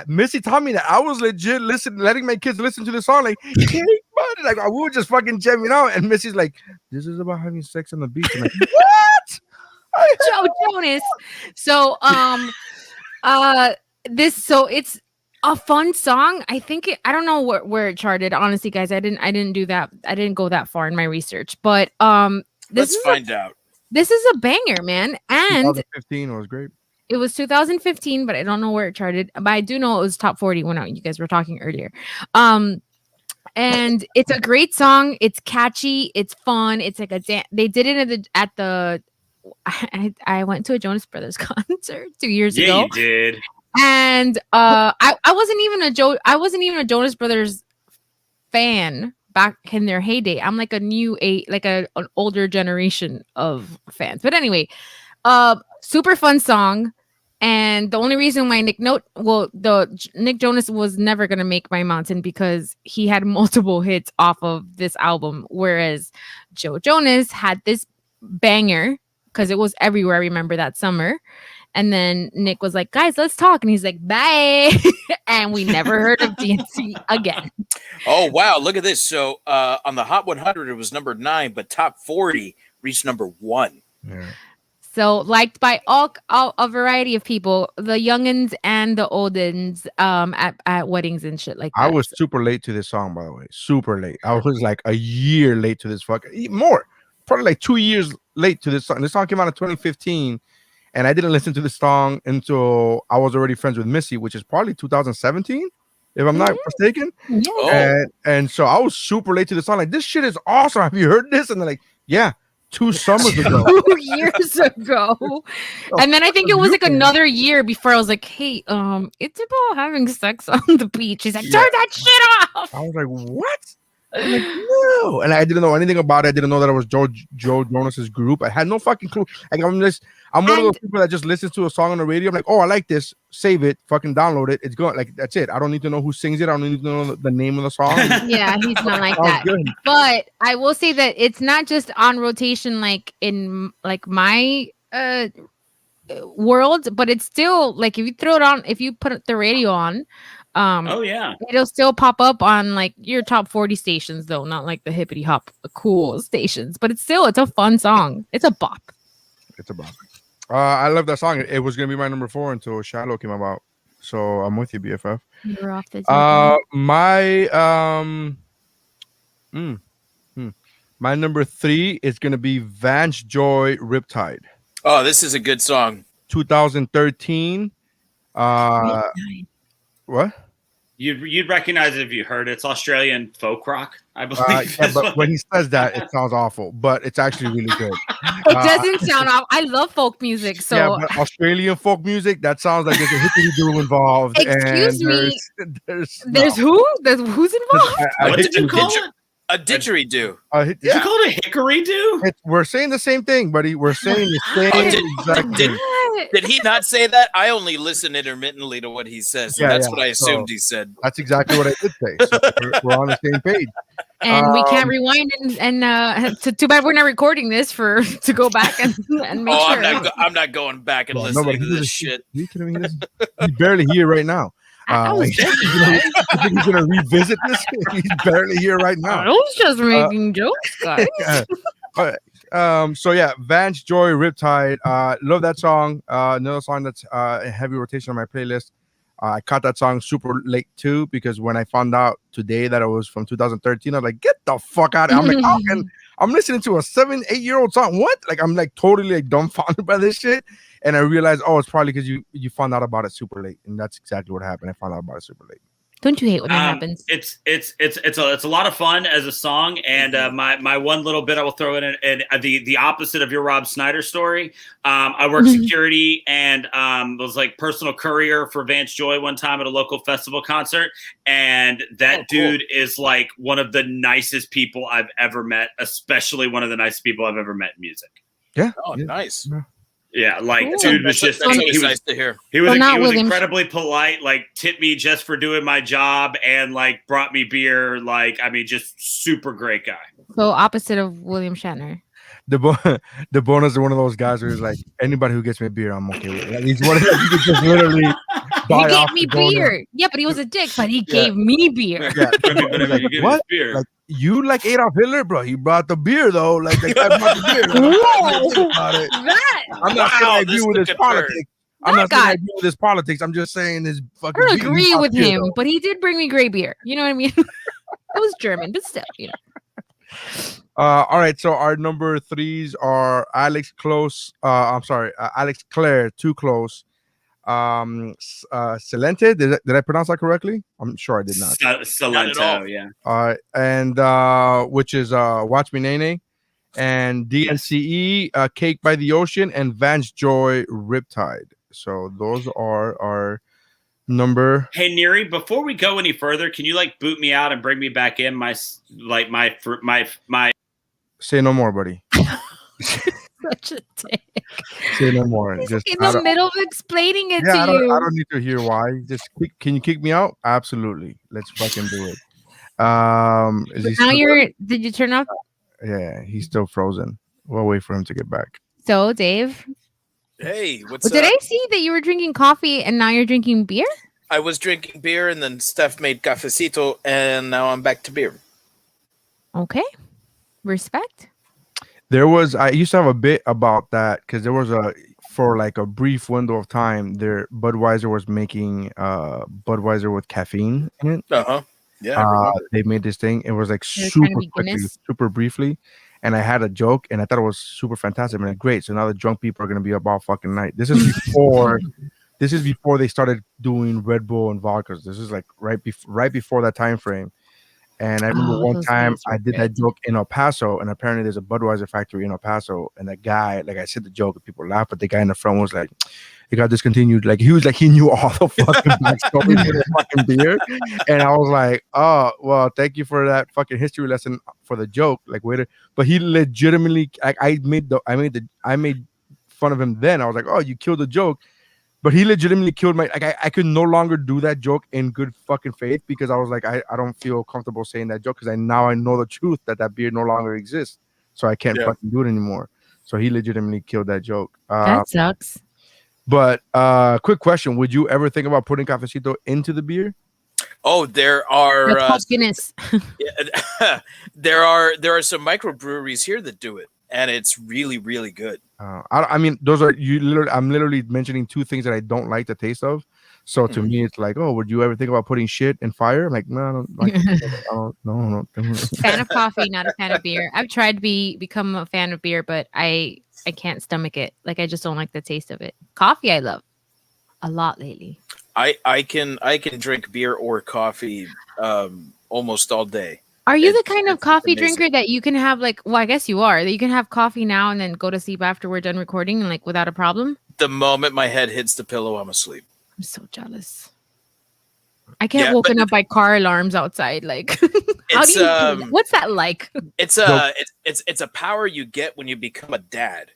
Missy taught me that. I was legit letting my kids listen to the song, like, "Cake by the-" like we were just fucking jamming out, and Missy's like, "This is about having sex on the beach." I'm like, what? Joe Jonas. So it's a fun song. I think I don't know where it charted. Honestly, guys, I didn't do that. I didn't go that far in my research. But Let's find out. This is a banger, man. And 2015 was great. It was 2015, but I don't know where it charted. But I do know it was top 40 when you guys were talking earlier. And it's a great song. It's catchy. It's fun. It's like they did it at the. I went to a Jonas Brothers concert 2 years ago. Yeah, you did. And I wasn't even a Jonas Brothers fan back in their heyday. I'm like an older generation of fans. But anyway, super fun song. And the only reason why Nick Jonas was never gonna make my mountain because he had multiple hits off of this album, whereas Joe Jonas had this banger because it was everywhere. I remember that summer. And then Nick was like, guys, let's talk. And he's like, bye. And we never heard of DNC again. Oh, wow. Look at this. So on the Hot 100, it was number 9, but top 40 reached number 1. Yeah. So liked by all a variety of people, the youngins and the oldins at weddings and shit like that. I was super late to this song, by the way. Super late. I was like a year late to this more. Probably like 2 years late to this song. This song came out in 2015. And I didn't listen to the song until I was already friends with Missy, which is probably 2017, if I'm not mistaken. Yeah. And so I was super late to the song. Like, this shit is awesome. Have you heard this? And they're like, yeah, 2 summers ago. 2 years ago. And then I think it was like another year before I was like, hey, it's about having sex on the beach. He's like, turn that shit off. I was like, what? I'm like, no. And I didn't know anything about it. I didn't know that it was Joe Jonas's group. I had no fucking clue. Like, I'm one of those people that just listens to a song on the radio. I'm like, oh, I like this. Save it. Fucking download it. It's good. Like, that's it. I don't need to know who sings it. I don't need to know the name of the song. Yeah, he's not like that. Good. But I will say that it's not just on rotation like in like my world, but it's still like if you throw it on, if you put the radio on, oh yeah, it'll still pop up on like your top 40 stations though, not like the hippity hop cool stations. But it's a fun song. It's a bop. It's a bop. I love that song. It was gonna be my number 4 until "Shallow" came about. So I'm with you, BFF. You're off the my number 3 is gonna be Vance Joy "Riptide." Oh, this is a good song. 2013. What? You'd recognize it if you heard it. It's Australian folk rock, I believe. Yeah, but when he says that, it sounds awful, but it's actually really good. It doesn't sound off. I love folk music, so yeah, but Australian folk music, that sounds like there's a hippity-doo involved. Excuse and me. There's who? There's who's involved? What did you call it? A didgeridoo. Did you call it a hickory do? We're saying the same thing, buddy. We're saying the same exact thing. Did he not say that? I only listen intermittently to what he says. And that's what I assumed he said. That's exactly what I did say. So we're on the same page. And we can't rewind and too bad we're not recording this to go back and make sure. I'm not going back and listening to this shit. Are you kidding me? He's barely here right now. I was you think he's gonna revisit this? He's barely here right now. I was just making jokes, guys. So yeah, Vance Joy Riptide. Love that song. Another song that's in heavy rotation on my playlist. I caught that song super late too, because when I found out today that it was from 2013, I was like, get the fuck out of here. I'm like, I'm listening to a 7-8-year-old song. What? Like, I'm like totally like dumbfounded by this shit. And I realized, it's probably because you found out about it super late. And that's exactly what happened. I found out about it super late. Don't you hate when that happens? It's a lot of fun as a song, and my one little bit I will throw in, and the opposite of your Rob Snyder story. I worked security and was like personal courier for Vance Joy one time at a local festival concert, and that dude is like one of the nicest people I've ever met, especially one of the nicest people I've ever met in music. Yeah. Oh, nice. Yeah, like dude was just nice to hear. He was incredibly polite, like tipped me just for doing my job and like brought me beer. Like, I mean, just super great guy. So opposite of William Shatner. The bonus is one of those guys who's like, anybody who gets me beer, I'm okay with it. Like, he's one of those, you could just literally he gave me beer. Yeah, but he was a dick, but he gave me beer. Yeah. Like, what? Beer. Like, you like Adolf Hitler, bro? He brought the beer though. Like I brought the beer. I'm not saying I agree with his politics. I'm not saying I agree with his politics. I'm just saying his fucking. I don't agree with him, but he did bring me gray beer. You know what I mean? It was German, but still, you know. All right. So our number threes are Alex Clare, Too Close. Silente, did I pronounce that correctly? I'm sure I did not. Silento, yeah. And which is Watch Me Nene, and DNCE, Cake by the Ocean, and Vance Joy Riptide. So those are our number. Hey Nery, before we go any further, can you like boot me out and bring me back in? My Say no more, buddy. Such a dick. Say no more. He's just in the middle of explaining it to you. I don't need to hear why. Just can you kick me out? Absolutely. Let's fucking do it. Did you turn off? Yeah, he's still frozen. We'll wait for him to get back. So, Dave. Hey, what's up? Did I see that you were drinking coffee and now you're drinking beer? I was drinking beer and then Steph made cafecito and now I'm back to beer. Okay. Respect. I used to have a bit about that because there was for like a brief window of time there, Budweiser was making Budweiser with caffeine in it. Uh-huh. Yeah. They made this thing. It was like super quickly, super briefly. And I had a joke and I thought it was super fantastic. I mean, great. So now the drunk people are going to be up all fucking night. This is before they started doing Red Bull and vodkas. This is like right before that time frame. And I remember one time I did that joke in El Paso, and apparently there's a Budweiser factory in El Paso. And the guy, like I said the joke, and people laughed, but the guy in the front was like, it got discontinued. Like he knew all the fucking backstory for the fucking beer. And I was like, oh, well, thank you for that fucking history lesson for the joke. Like, wait, but he legitimately, I made fun of him then. I was like, oh, you killed the joke. But he legitimately killed my. Like I could no longer do that joke in good fucking faith because I was like, I don't feel comfortable saying that joke because I know the truth that beer no longer exists, so I can't fucking do it anymore. So he legitimately killed that joke. That sucks. But quick question: would you ever think about putting cafecito into the beer? Oh, there are Guinness. there are some microbreweries here that do it. And it's really, really good. I mean, those are I'm literally mentioning two things that I don't like the taste of. So to me, it's like, oh, would you ever think about putting shit in fire? I'm like, no, I don't like. No. Fan of coffee, not a fan of beer. I've tried to become a fan of beer, but I can't stomach it. Like I just don't like the taste of it. Coffee, I love a lot lately. I can drink beer or coffee almost all day. Are you the kind of It's coffee amazing. drinker that you can have like? Well, I guess you are. That you can have coffee now and then go to sleep after we're done recording, and like without a problem. The moment my head hits the pillow, I'm asleep. I'm so jealous. I get Yeah, woken but- up by car alarms outside. Like, how do you? Do that? What's that like? It's a power you get when you become a dad.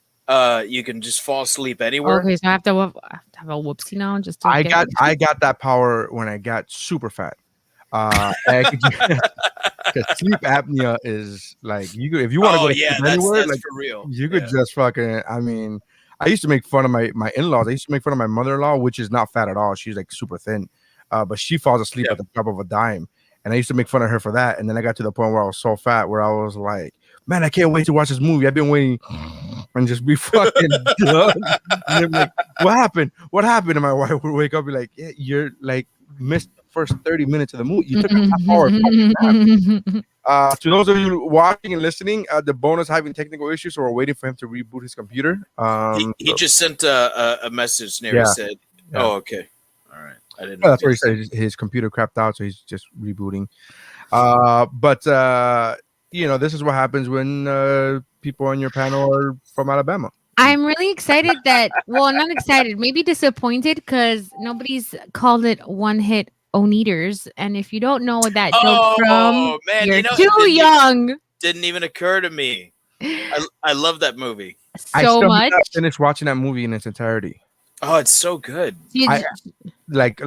You can just fall asleep anywhere. Okay, so I have to have a whoopsie now. Just to I get got that power when I got super fat. Because sleep apnea is like you. If you want to go to sleep anywhere, that's like for real. you could just fucking. I mean, I used to make fun of my in-laws. I used to make fun of my mother-in-law, which is not fat at all. She's like super thin, but she falls asleep at the drop of a dime. And I used to make fun of her for that. And then I got to the point where I was so fat, where I was like, man, I can't wait to watch this movie. I've been waiting, and just be fucking done. And I'm like, what happened? What happened? And my wife would wake up and be like, yeah, you're like missed the first 30 minutes of the movie. You took a half hour. To those of you watching and listening, the bonus having technical issues, so we're waiting for him to reboot his computer. He just sent a message. Nery said, "Oh, okay, all right." I didn't know. That's where he said his computer crapped out, so he's just rebooting. But this is what happens when people on your panel are from Alabama. I'm really excited that. Well, not excited, maybe disappointed because nobody's called it one hit Oneaters. And if you don't know what that joke from, man, you're too young. Didn't even occur to me. I love that movie so much. I finished watching that movie in its entirety. Oh, it's so good. Like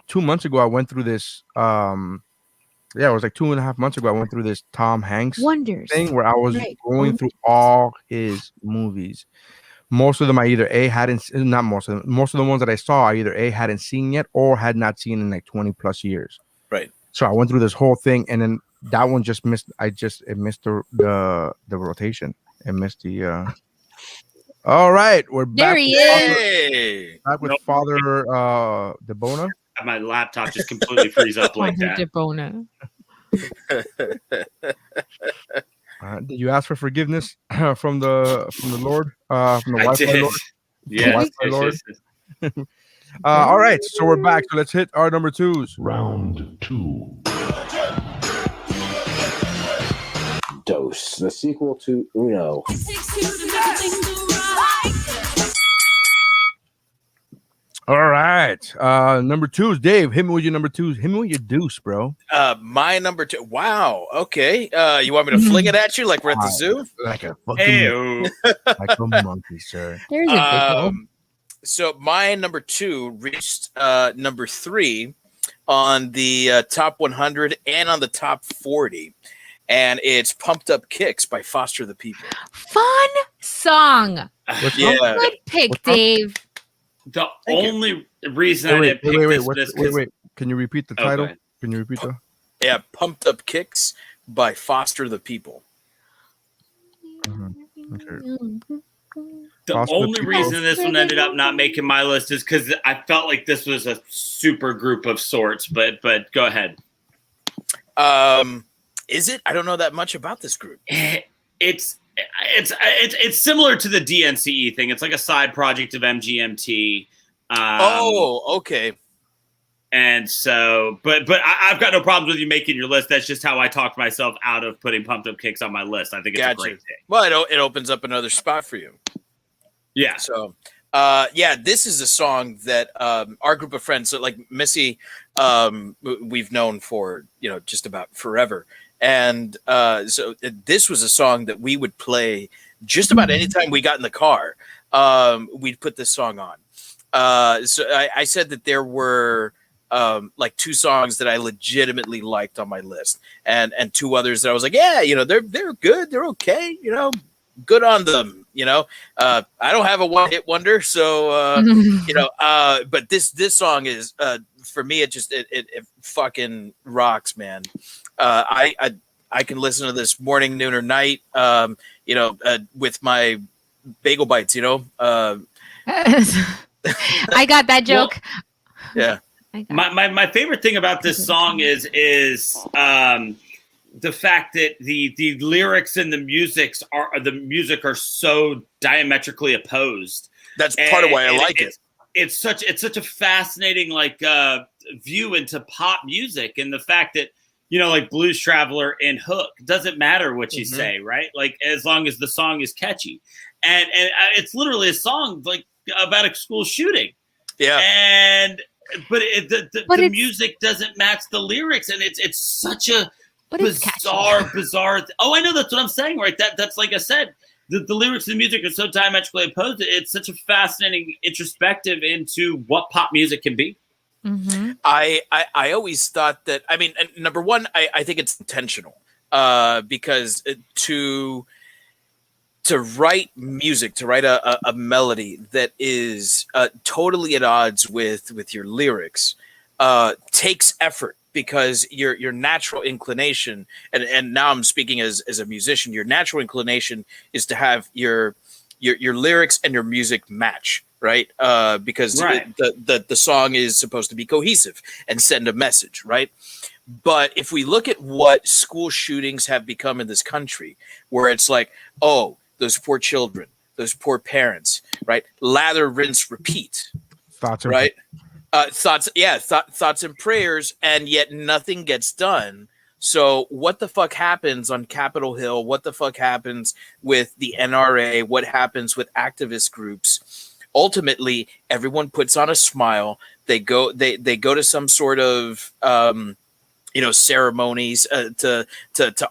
2 months ago, I went through this. It was like 2.5 months ago. I went through this Tom Hanks thing where I was going through all his movies. Most of them I either not most of them. Most of the ones that I saw I either hadn't seen yet or had not seen in like 20 plus years. Right. So I went through this whole thing, and then that one just missed. It missed the rotation. It missed the. All right, we're back. There he is. Back with Father DeBona. My laptop just completely freeze up like that. DeBona. Did you ask for forgiveness from the Lord? From the Wi-Fi Lord? Yes. Lord? All right, so we're back. So let's hit our number twos. Round 2. Dose, the sequel to Uno. All right. Number twos. Dave, hit me with your number twos. Hit me with your deuce, bro. My number 2. Wow. Okay. You want me to fling it at you like we're at the zoo? Like a fucking like a monkey, sir. There's a big So my number 2 reached number 3 on the top 100 and on the top 40. And it's Pumped Up Kicks by Foster the People. Fun song. Yeah. Good pick, Dave. The only reason I didn't pick this wait. Can you repeat the title? Can you repeat the? Yeah, Pumped Up Kicks by Foster the People. Okay. The only reason this one ended up not making my list is because I felt like this was a super group of sorts. But go ahead. Is it? I don't know that much about this group. It's similar to the DNCE thing. It's like a side project of MGMT. Okay. And so, but I've got no problems with you making your list. That's just how I talked myself out of putting Pumped Up Kicks on my list. I think it's a great thing. Well, it opens up another spot for you. Yeah. So, this is a song that our group of friends, so like Missy, we've known for just about forever. And so this was a song that we would play just about any time we got in the car. We'd put this song on. So I said that there were like 2 songs that I legitimately liked on my list, and 2 others that I was like, yeah, they're good, they're okay, good on them. I don't have a one-hit wonder, so but this song is for me. It fucking rocks, man. I can listen to this morning, noon, or night. With my bagel bites. I got that joke. Well, yeah. My favorite thing about this song is the fact that the lyrics and the music are so diametrically opposed. That's part of why I like it. it's such a fascinating view into pop music, and the fact that like Blues Traveler and Hook, doesn't matter what you say, right? Like as long as the song is catchy, and it's literally a song like about a school shooting. Yeah, but the music doesn't match the lyrics, and it's such a bizarre. Oh, I know, that's what I'm saying, right? That's like I said, the lyrics and the music are so diametrically opposed. It's such a fascinating introspective into what pop music can be. Mm-hmm. I always thought that, I mean, number one, I think it's intentional, because to write music, to write a melody that is totally at odds with your lyrics, takes effort, because your natural inclination, and now I'm speaking as a musician, your natural inclination is to have your lyrics and your music match. Right, because the song is supposed to be cohesive and send a message, right? But if we look at what school shootings have become in this country, where it's like, oh, those poor children, those poor parents, right? Lather, rinse, repeat. Thoughts, right? Thoughts and prayers, and yet nothing gets done. So what the fuck happens on Capitol Hill? What the fuck happens with the NRA? What happens with activist groups? Ultimately, everyone puts on a smile. They go to some sort of ceremonies to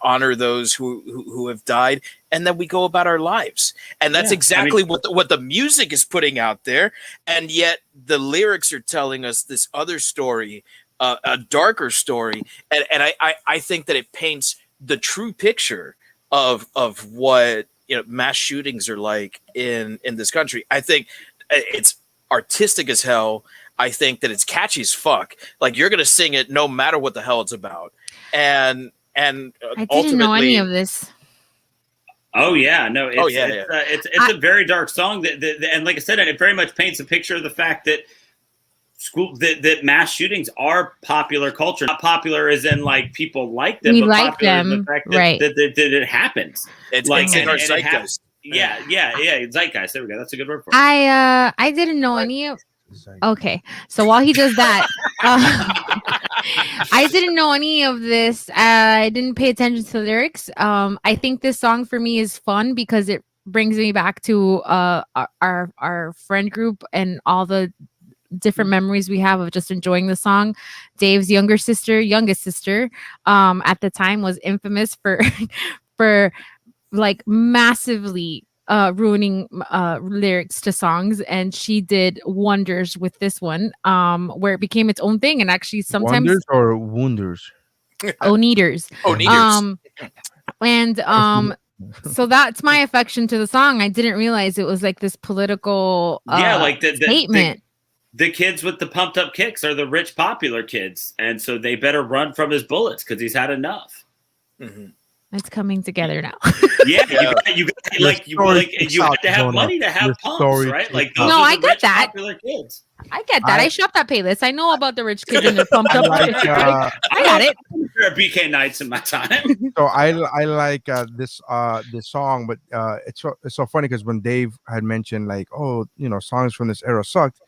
honor those who have died, and then we go about our lives. And that's exactly what the music is putting out there. And yet the lyrics are telling us this other story, a darker story. And I think that it paints the true picture of what mass shootings are like in this country. I think it's artistic as hell. I think that it's catchy as fuck. Like, you're gonna sing it no matter what the hell it's about. And I didn't know any of this. Oh yeah, no, it's a very dark song that and like I said, it very much paints a picture of the fact that that mass shootings are popular culture. Not popular as in like people like them, but like popular them, in the fact that, right? that it happens. It's in our zeitgeist. Zeitgeist. There we go. That's a good word for it. I didn't know any of. Okay, so while he does that, I didn't know any of this. I didn't pay attention to the lyrics. I think this song for me is fun because it brings me back to our friend group and all the different memories we have of just enjoying the song. Dave's youngest sister, at the time was infamous for like massively ruining lyrics to songs, and she did wonders with this one, where it became its own thing. And actually sometimes wonders or wounders. Oneaters. And so that's my affection to the song. I didn't realize it was like this political like the statement. The kids with the pumped up kicks are the rich popular kids, and so they better run from his bullets because he's had enough. Mm-hmm. It's coming together now. You have to have money to have pumps, right? Like, those are I the get rich, that. popular kids. I get that. I shop that playlist. I know about the rich kids and their pumped up. I got it. There are BK nights in my time. So I like this song, but it's so funny because when Dave had mentioned like, oh, songs from this era sucked,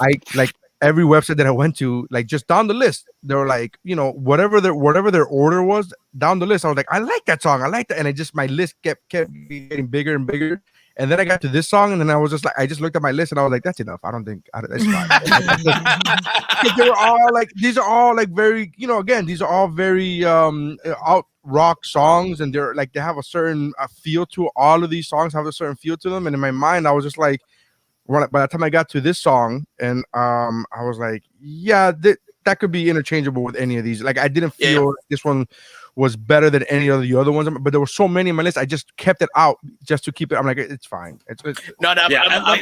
I like every website that I went to, like just down the list, they were like, whatever their order was down the list. I was like, I like that song, I like that, and my list kept getting bigger and bigger. And then I got to this song, and then I was just like, I just looked at my list, and I was like, that's enough. That's fine. They were all like, these are all like very, again, these are all very out rock songs, and they're like, they have a certain feel to all of these songs have a certain feel to them. And in my mind, I was just like, by the time I got to this song, and I was like, yeah, that could be interchangeable with any of these. Like, I didn't feel this one was better than any of the other ones, but there were so many in my list, I just kept it out just to keep it. I'm like, it's fine. I'm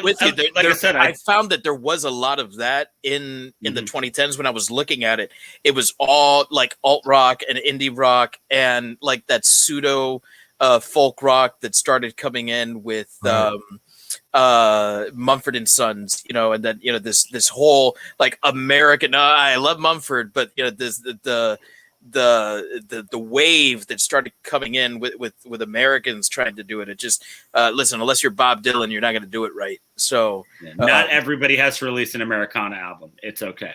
with you. I said, I found that there was a lot of that in the 2010s when I was looking at it. It was all like alt rock and indie rock and like that pseudo folk rock that started coming in with Mumford and Sons, and then this whole like American. I love Mumford, but the wave that started coming in with Americans trying to do it. It just listen, unless you're Bob Dylan, you're not going to do it right. So not everybody has to release an Americana album. It's okay.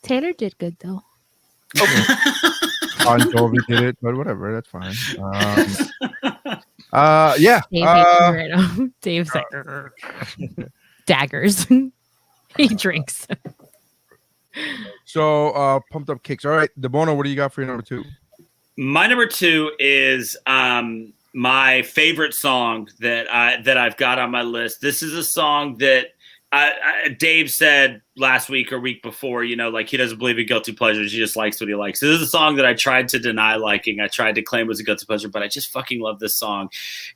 Taylor did good though. Bon Jovi did it, but whatever, that's fine. Yeah. Dave's like daggers. He drinks. So pumped up kicks. All right, DeBono, what do you got for your number 2? My number 2 is my favorite song that I've got on my list. This is a song that Dave said last week or week before, like he doesn't believe in guilty pleasures. He just likes what he likes. This is a song that I tried to deny liking. I tried to claim was a guilty pleasure, but I just fucking love this song.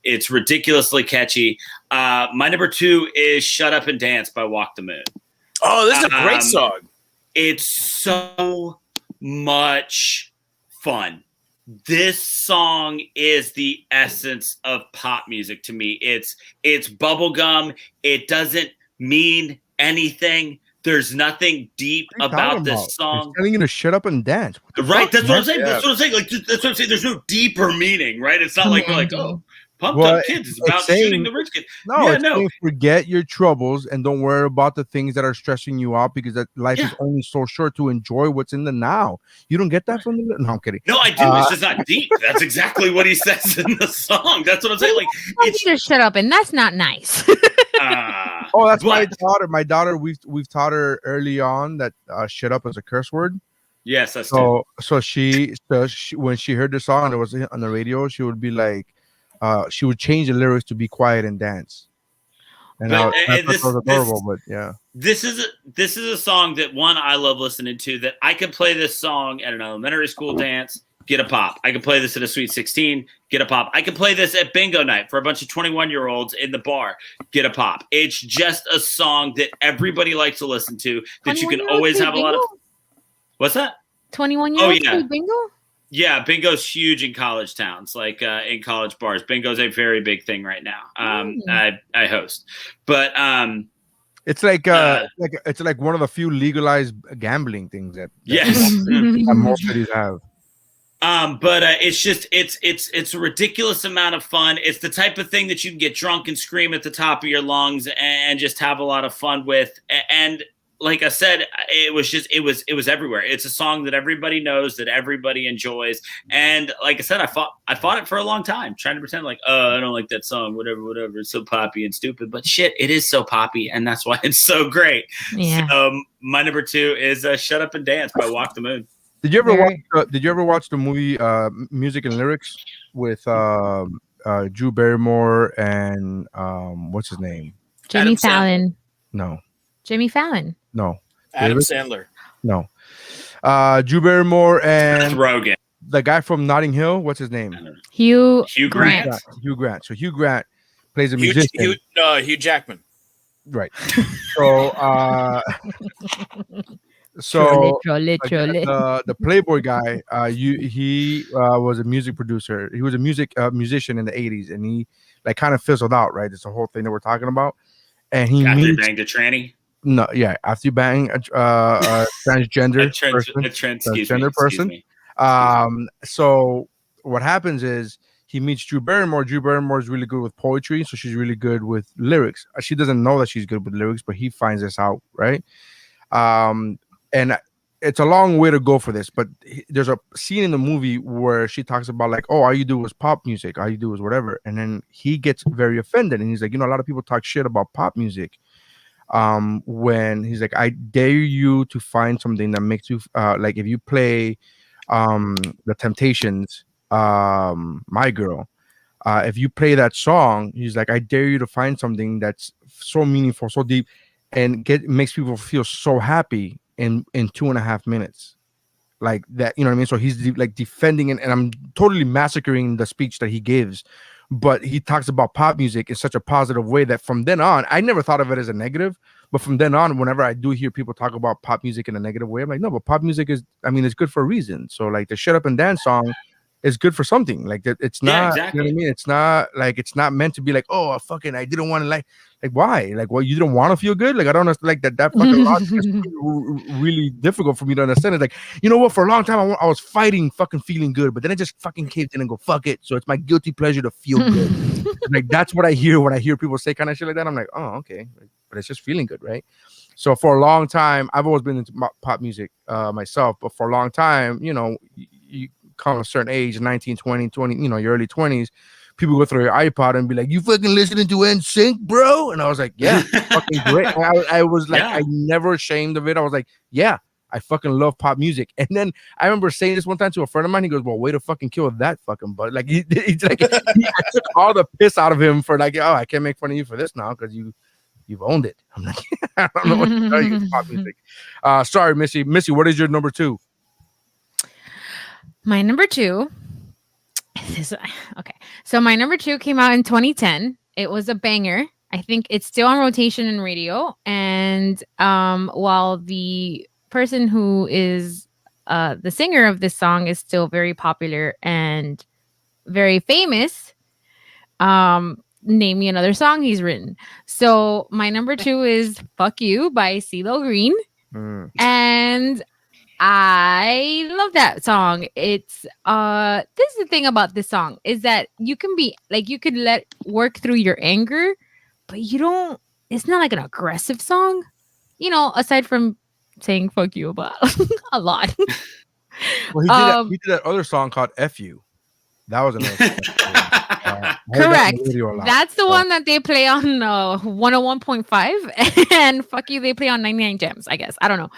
It's ridiculously catchy. My number 2 is Shut Up and Dance by Walk the Moon. Oh, this is a great song. It's so much fun. This song is the essence of pop music to me. It's bubblegum. It doesn't mean anything. There's nothing deep about this song. He's telling you to shut up and dance. Right? That's what I'm saying. Yeah. That's what I'm saying. Like that's what I'm saying. There's no deeper meaning, right? It's not like we're like, oh, Pumped Up Kids is about shooting the rich kid. No, forget your troubles and don't worry about the things that are stressing you out, because that life is only so short to enjoy what's in the now. You don't get that from the. No, I'm kidding. No, I do. It's just not deep. That's exactly what he says in the song. That's what I'm saying. Like, it's just shut up, and that's not nice. That's my daughter. My daughter, we've taught her early on that shut up is a curse word. Yes, that's so. So she when she heard the song and it was on the radio, she would be like, she would change the lyrics to be quiet and dance. And this was adorable, but yeah. This is a song that I love listening to. That I could play this song at an elementary school dance, get a pop. I could play this at a Sweet 16, get a pop. I could play this at bingo night for a bunch of 21-year-olds in the bar, get a pop. It's just a song that everybody likes to listen to, that you can always have a lot of. What's that? 21-year-olds bingo? Yeah, bingo's huge in college towns, like in college bars. Bingo's a very big thing right now. I host, but it's like it's like one of the few legalized gambling things that most cities have. But it's a ridiculous amount of fun. It's the type of thing that you can get drunk and scream at the top of your lungs and just have a lot of fun with. And like I said, it was everywhere. It's a song that everybody knows, that everybody enjoys. And like I said, I fought it for a long time, trying to pretend like, I don't like that song, whatever. It's so poppy and stupid. But shit, it is so poppy, and that's why it's so great. Yeah. So my number 2 is Shut Up and Dance by Walk the Moon. Did you ever watch the movie Music and Lyrics with Drew Barrymore and what's his name? Jimmy Fallon. No. Jimmy Fallon. No. Adam Sandler. No. Drew Barrymore and Rogan. The guy from Notting Hill. What's his name? Hugh Grant. Hugh Grant. So Hugh Grant plays a musician. Hugh Jackman. Right. So literally. The Playboy guy, he was a music producer. He was a musician in the 80s, and he like kind of fizzled out, right? It's the whole thing that we're talking about. And he banged a tranny. No, yeah, after you bang a transgender person. So what happens is he meets Drew Barrymore. Drew Barrymore is really good with poetry, so she's really good with lyrics. She doesn't know that she's good with lyrics, but he finds this out, right? And it's a long way to go for this, but there's a scene in the movie where she talks about like, oh, all you do is pop music, all you do is whatever, and then he gets very offended, and he's like, a lot of people talk shit about pop music. When he's like, I dare you to find something that makes you like if you play The Temptations, My Girl, if you play that song, he's like, I dare you to find something that's so meaningful, so deep, and makes people feel so happy in 2.5 minutes, like that, you know what I mean? So he's like defending it, and I'm totally massacring the speech that he gives, but he talks about pop music in such a positive way that from then on, I never thought of it as a negative, but from then on, whenever I do hear people talk about pop music in a negative way, I'm like, no, but pop music is, it's good for a reason. So like the Shut Up and Dance song is good for something. Like that, it's not. Yeah, exactly. You know what I mean? It's not like it's not meant to be like, oh, I didn't want to like why? Like, well, you didn't want to feel good. Like, I don't understand. Like that fucking logic is really difficult for me to understand. It's like, you know what? For a long time, I was fighting fucking feeling good, but then I just fucking caved in and go fuck it. So it's my guilty pleasure to feel good. Like that's what I hear when I hear people say kind of shit like that. I'm like, oh, okay, but it's just feeling good, right? So for a long time, I've always been into pop music myself, but for a long time, you know, you come a certain age, 19, 20, you know, your early 20s, people go through your iPod and be like, you fucking listening to NSYNC, bro? And I was like, yeah, fucking great. I was like, I never ashamed of it. I was like, yeah, I fucking love pop music. And then I remember saying this one time to a friend of mine. He goes, well, way to fucking kill that fucking butt. Like, he's like, I took all the piss out of him for like, oh, I can't make fun of you for this now because you've owned it. I'm like, I don't know what to tell you. Pop music. Sorry, Missy. Missy, what is your number 2? My number 2 is okay. So my number 2 came out in 2010. It was a banger. I think it's still on rotation in radio. And while the person who is the singer of this song is still very popular and very famous, name me another song he's written. So my number 2 is "Fuck You" by CeeLo Green, and I love that song. It's this is the thing about this song is that you can be like you could let work through your anger, but you don't. It's not like an aggressive song, you know. Aside from saying "fuck you" about a lot. Well, he did that other song called "F You." That was another song. Correct. That's the one that they play on 101.5 and "Fuck You" they play on 99 Gems, I guess. I don't know.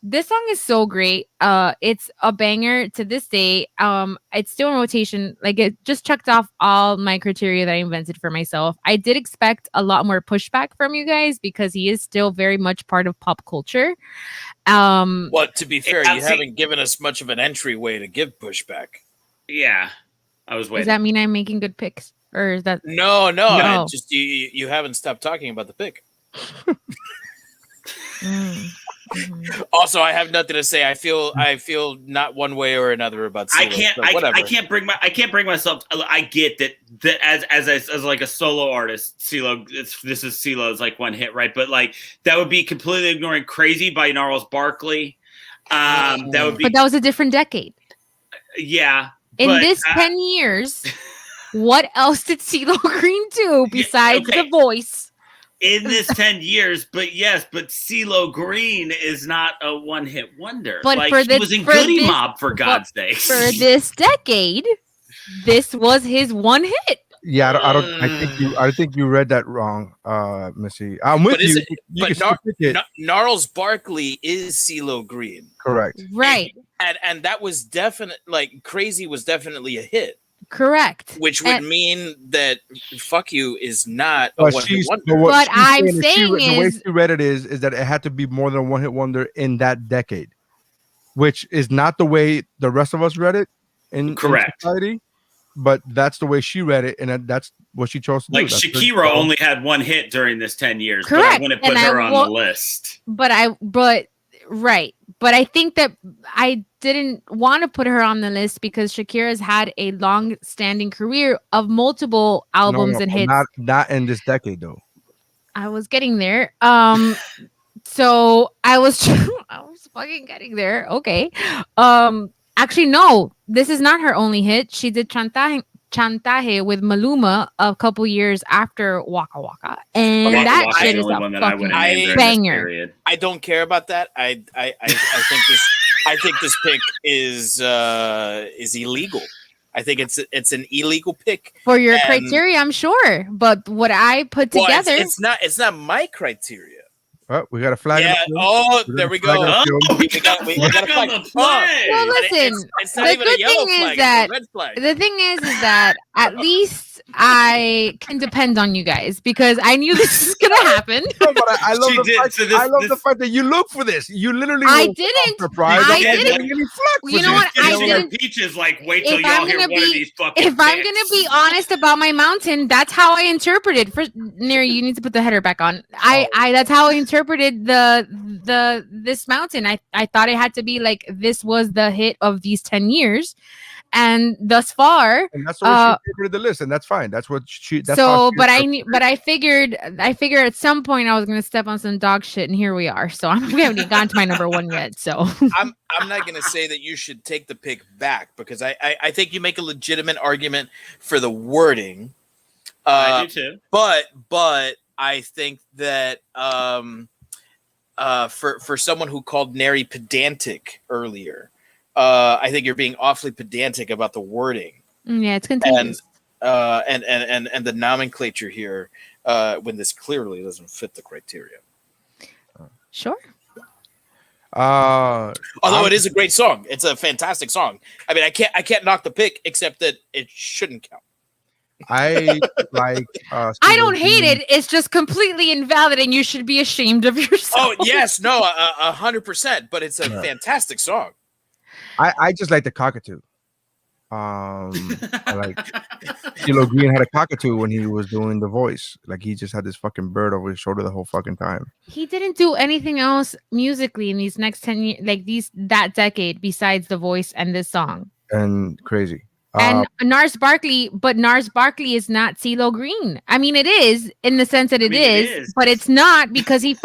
This song is so great. It's a banger to this day. It's still in rotation. Like it just checked off all my criteria that I invented for myself. I did expect a lot more pushback from you guys because he is still very much part of pop culture. Well, to be fair, you haven't given us much of an entryway to give pushback. Yeah. I was waiting. Does that mean I'm making good picks? Or is that no. Just you haven't stopped talking about the pick. Also, I have nothing to say. I feel not one way or another about CeeLo, I can't bring myself. I get that as like a solo artist, CeeLo. This is CeeLo's like one hit, right? But like that would be completely ignoring "Crazy" by Gnarls Barkley. That would be. But that was a different decade. Yeah. In this 10 years, what else did CeeLo Green do besides The Voice? In this 10 years, but CeeLo Green is not a one-hit wonder. But like, he was in Goody Mob, for God's sake. For this decade, this was his one hit. Yeah, I think you read that wrong, Missy. I'm with you. Gnarls Barkley is CeeLo Green. Correct. Right. And that was definite. Like "Crazy" was definitely a hit. Correct. Which would mean that "Fuck You" is not a one-hit wonder. But I'm saying the way she read it is that it had to be more than a one-hit wonder in that decade, which is not the way the rest of us read it in society. But that's the way she read it, and that's what she chose to do. Like Shakira only had one hit during this 10 years, correct. But I wouldn't put her on the list. But I think that I didn't want to put her on the list because Shakira's had a long-standing career of multiple albums and hits. Not in this decade, though. I was getting there. So I was fucking getting there. Okay. Actually, no, this is not her only hit. She did Chantaje with Maluma a couple years after Waka Waka, and that shit is a fucking banger. I don't care about that. I think this pick is illegal. I think it's an illegal pick for your criteria. I'm sure, but what I put together, it's not my criteria. Oh, we got a flag. Yeah. Oh, there we go. We got a flag. Well, listen. It's not even a yellow flag. It's a red flag. The thing is that at least I can depend on you guys because I knew this was gonna happen. No, but I love the fact that you look for this. You literally. I didn't. I didn't. You know what? I didn't. Peaches like wait till y'all hear one of these fucking. If I'm gonna be honest about my mountain, that's how I interpreted. For Nery, you need to put the header back on. That's how I interpreted this mountain. I thought it had to be like this was the hit of these 10 years. And thus far, And that's the way she favorited the list, and that's fine. That's what she. That's how so, she but interprets it. I figured at some point I was gonna step on some dog shit, and here we are. So we haven't even gotten to my number one yet. So I'm not gonna say that you should take the pick back because I think you make a legitimate argument for the wording. I do too. But I think that for someone who called Nery pedantic earlier, I think you're being awfully pedantic about the wording. yeah, it's contagious. And the nomenclature here when this clearly doesn't fit the criteria. Sure. Although it is a great song, it's a fantastic song. I mean, I can't knock the pick except that it shouldn't count. I like. I don't hate it. It's just completely invalid, and you should be ashamed of yourself. Oh yes, no, 100%. But it's a fantastic song. I just like the cockatoo. I like CeeLo Green had a cockatoo when he was doing the voice. Like he just had this fucking bird over his shoulder the whole fucking time. He didn't do anything else musically in these next 10 years, like that decade, besides the voice and this song. And crazy. And Nars Barkley is not CeeLo Green. I mean, it is in the sense that it is, but it's not because he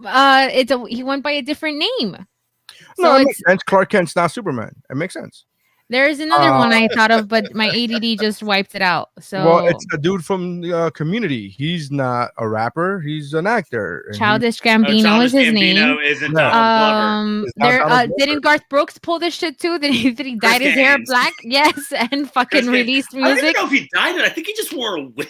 went by a different name. No, it makes sense. Clark Kent's not Superman. It makes sense. There is another one I thought of, but my ADD just wiped it out. So well, it's a dude from the Community. He's not a rapper. He's an actor. Childish Gambino is his name. Isn't didn't Garth Brooks pull this shit too? Did he dyed his hair black? Yes, and fucking released music. I don't know if he dyed it. I think he just wore a wig.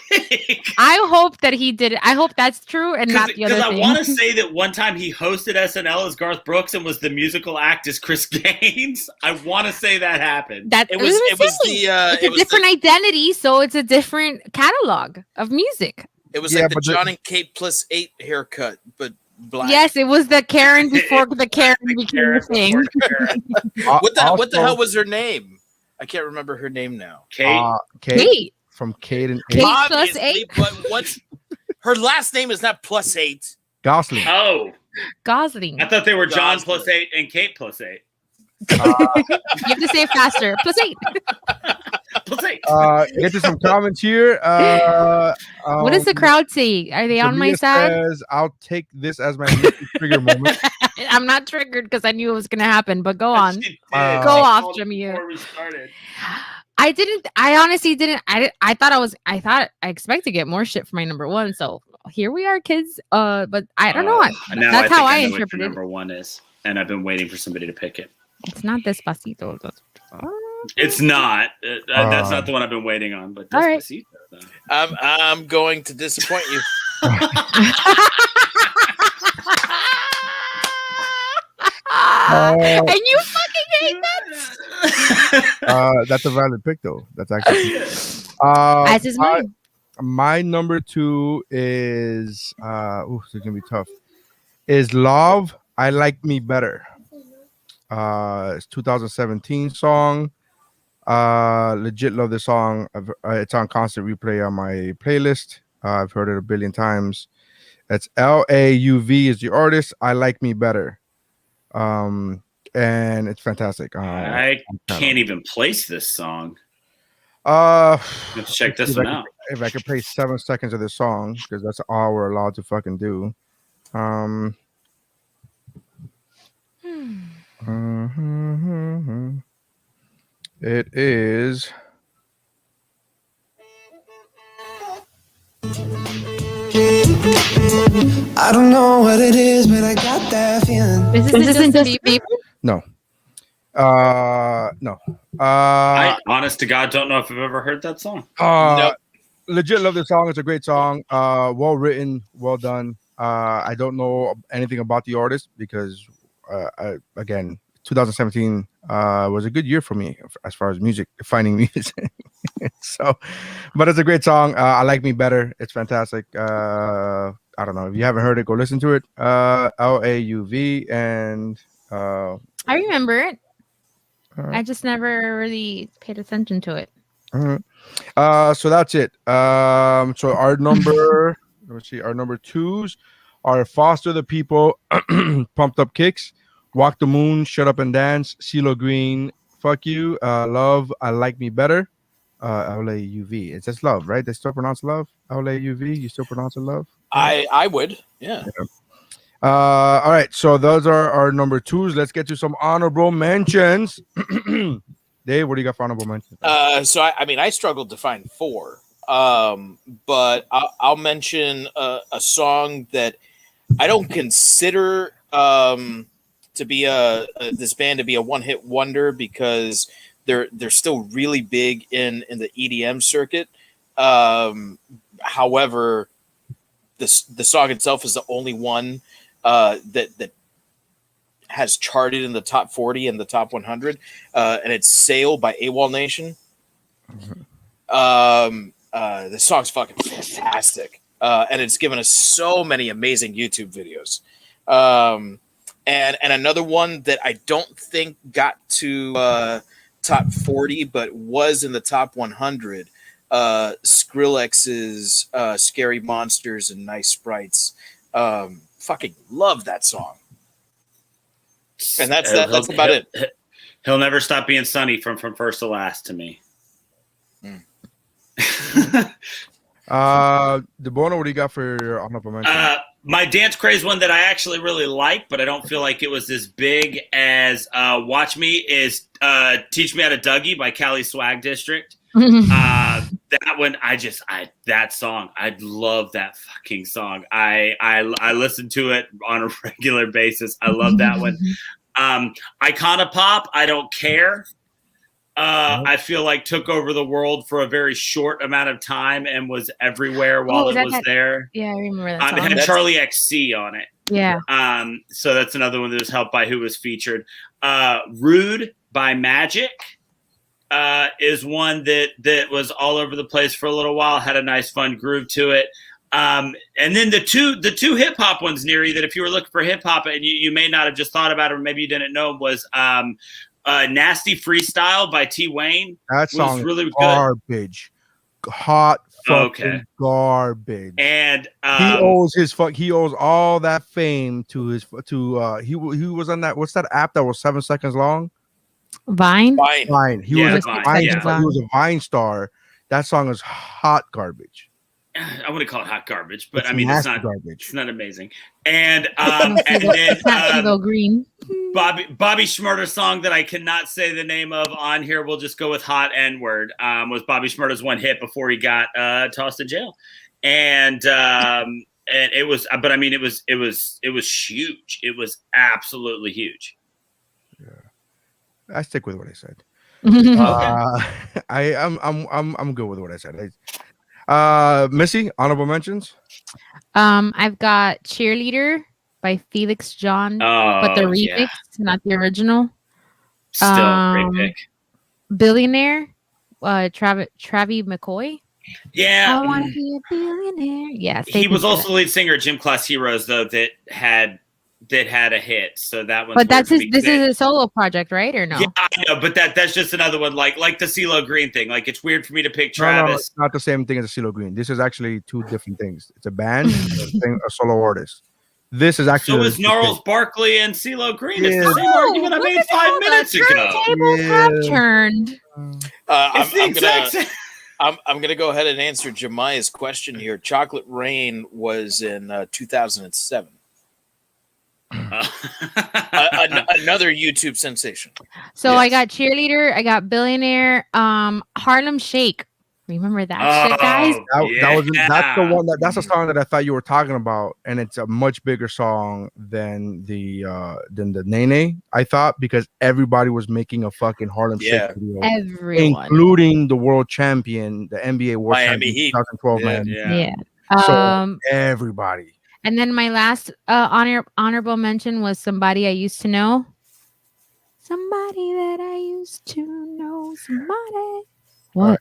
I hope that he did it. I hope that's true and not the other thing. Because I want to say that one time he hosted SNL as Garth Brooks and was the musical act as Chris Gaines. I want to say that happened. It was it's a different identity, so it's a different catalog of music. It was like the John and Kate +8 haircut, but black. Yes, it was the Karen before the Karen became a thing. What the hell was her name? I can't remember her name now. Kate. From Kate and Kate Obviously, +8. But what's her last name is not +8. Gosling. Oh, Gosling. I thought they were John +8 and Kate +8. You have to say it faster. +8. Get to some comments here. What does the crowd say? Are they on my side? Says, I'll take this as my trigger moment. I'm not triggered because I knew it was going to happen, but go on. Go off, Jimmy. I honestly didn't. I thought I expect to get more shit for my number one. So here we are, kids. But I don't know. That's how I interpret it. Number one is, and I've been waiting for somebody to pick it. It's not Despacito. It's not. That's not the one I've been waiting on. But Despacito. Right. I'm going to disappoint you. And you fucking hate that. That's a valid pick, though. That's actually. As is mine. My number two is. This is gonna be tough. Is Love? I Like Me Better. It's 2017 song. Legit love this song. It's on constant replay on my playlist. I've heard it a billion times. It's LAUV is the artist. I Like Me Better. And it's fantastic. I can't even place this song. Let's check this one out. If I could play 7 seconds of this song, because that's all we're allowed to fucking do. It is. I don't know what it is, but I got that feeling. Is this Justin Bieber? No. No. I, honest to God, don't know if I've ever heard that song. Nope. Legit love this song. It's a great song. Well written, well done. I don't know anything about the artist because, again, 2017 was a good year for me as far as finding music. So, but it's a great song. I Like Me Better. It's fantastic. I don't know if you haven't heard it, go listen to it. LAUV and I remember it. I just never really paid attention to it. So that's it. So our number, let's see, our number twos are Foster the People, Pumped Up Kicks, Walk the Moon, Shut Up and Dance, CeeLo Green, Fuck You, Love, I Like Me Better, LAUV. It's just love, right? They still pronounce love, LAUV. You still pronounce it love? I would, yeah. All right, so those are our number 2s. Let's get to some honorable mentions. Dave, what do you got for honorable mentions? So I mean, I struggled to find 4, but I'll mention a song that I don't consider to be this band to be a one-hit wonder because they're still really big in the EDM circuit. However, the song itself is the only one that has charted in the top 40 and the top 100, and it's "Sail" by AWOL Nation. The song's fucking fantastic, and it's given us so many amazing YouTube videos. And another one that I don't think got to top 40, but was in the top 100. Skrillex's "Scary Monsters and Nice Sprites." Fucking love that song. And that's about it. He'll never stop being Sunny from first to last to me. DeBono, what do you got for your honorable mention? My dance craze one that I actually really like, but I don't feel like it was as big as Watch Me is Teach Me How to Dougie by Cali Swag District. That one, that song, I love that fucking song. I listen to it on a regular basis. I love that one. Icona Pop, I Don't Care. I feel like took over the world for a very short amount of time and was everywhere while it was there. Yeah, I remember that song. It had Charlie XC on it. Yeah. So that's another one that was helped by who was featured. Rude by Magic is one that was all over the place for a little while, had a nice fun groove to it. And then the two hip hop ones, Nery, that if you were looking for hip hop and you may not have just thought about it or maybe you didn't know, was Nasty Freestyle by T Wayne. That song was really garbage. Hot fucking garbage. And he owes all that fame to he was on that, what's that app that was 7 seconds long? Vine. He was a Vine star. That song is hot garbage. I wouldn't call it hot garbage, but I mean it's not garbage. It's not amazing. And and then Green. Bobby Shmurda's song that I cannot say the name of on here. We'll just go with Hot N-Word. Was Bobby Shmurda's one hit before he got tossed in jail, and it was. But I mean, it was huge. It was absolutely huge. Yeah, I stick with what I said. Okay. I'm good with what I said. Missy, honorable mentions. I've got Cheerleader by Felix John, but the remix, not the original. Still great pick. Billionaire, Travis McCoy. Yeah, I want to be a billionaire. Yeah, he was also the lead singer of Gym Class Heroes, though, that had a hit. So that one. But that's his. This is a solo project, right? Or no? Yeah, I know, but that's just another one, like the CeeLo Green thing. Like it's weird for me to pick Travis. No, it's not the same thing as a CeeLo Green. This is actually two different things. It's a band, and a solo artist. This is actually. So is Gnarls Barkley and CeeLo Green. It's the same argument I made 5 minutes ago. Tables have turned. I'm gonna go ahead and answer Jemiah's question here. Chocolate Rain was in 2007. Another YouTube sensation. So I got Cheerleader, I got Billionaire, Harlem Shake. Remember that shit, guys? That's a song that I thought you were talking about, and it's a much bigger song than the Nene, I thought, because everybody was making a fucking Harlem Shake video. Everyone, including the world champion, the NBA world Miami champion Heat. 2012 man. Yeah. So everybody. And then my last honorable mention was Somebody I Used to Know. Somebody that I used to know. Somebody. What?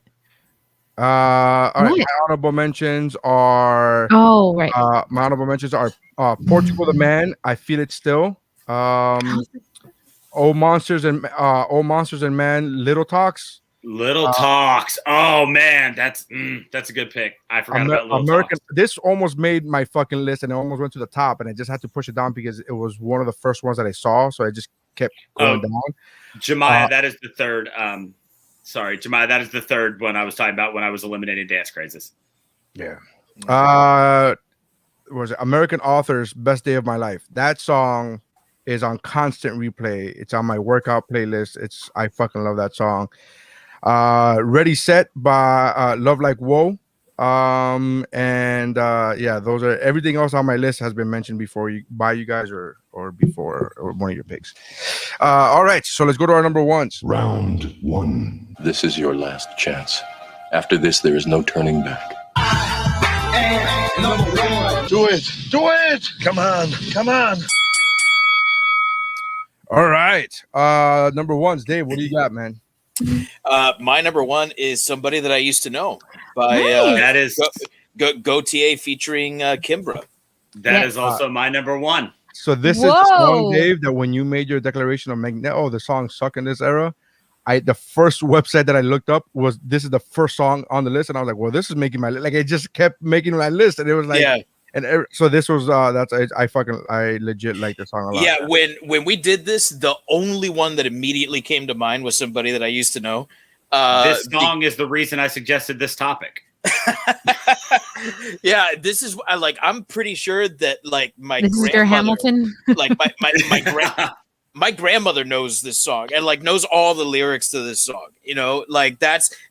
All right. My honorable mentions are. Oh, right. My honorable mentions are Portugal the Man. I Feel It Still. Old Monsters and Man. Little Talks. Little Talks. Oh man, that's a good pick. I forgot about Little Talks. This almost made my fucking list, and it almost went to the top, and I just had to push it down because it was one of the first ones that I saw. So I just kept going down. Jemiah, that is the third. Sorry, Jemiah, that is the third one I was talking about when I was eliminating Dance Crazes. Yeah. Was it American Author's Best Day of My Life? That song is on constant replay. It's on my workout playlist. I fucking love that song. Ready Set by Love Like Whoa. Those are everything else on my list has been mentioned before by you guys or before or one of your picks. All right, so let's go to our number ones. Round 1. This is your last chance. After this, there is no turning back. Do it! Do it! Come on! Come on! All right. Number ones, Dave, what do you got, man? My number one is Somebody That I Used to Know by that is Gautier featuring Kimbra. That is also my number one. So this is the song, Dave, that when you made your declaration of the songs suck in this era, the first website that I looked up was this is the first song on the list, and I was like, well, this is making my list. Like it just kept making my list, and it was like, so this was I legit like the song a lot. Yeah, when we did this, the only one that immediately came to mind was Somebody That I Used to Know. This song is the reason I suggested this topic. Yeah, this is I'm pretty sure that my Mr. Hamilton, my grandmother knows this song and knows all the lyrics to this song.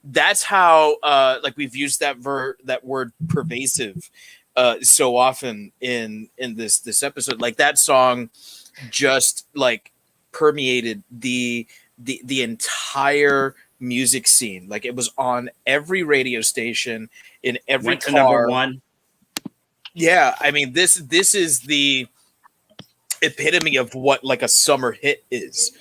That's how we've used that word pervasive so often in this episode. That song just permeated the entire music scene. It was on every radio station, in every Went to car. number one. Yeah, I mean this is the epitome of what a summer hit is.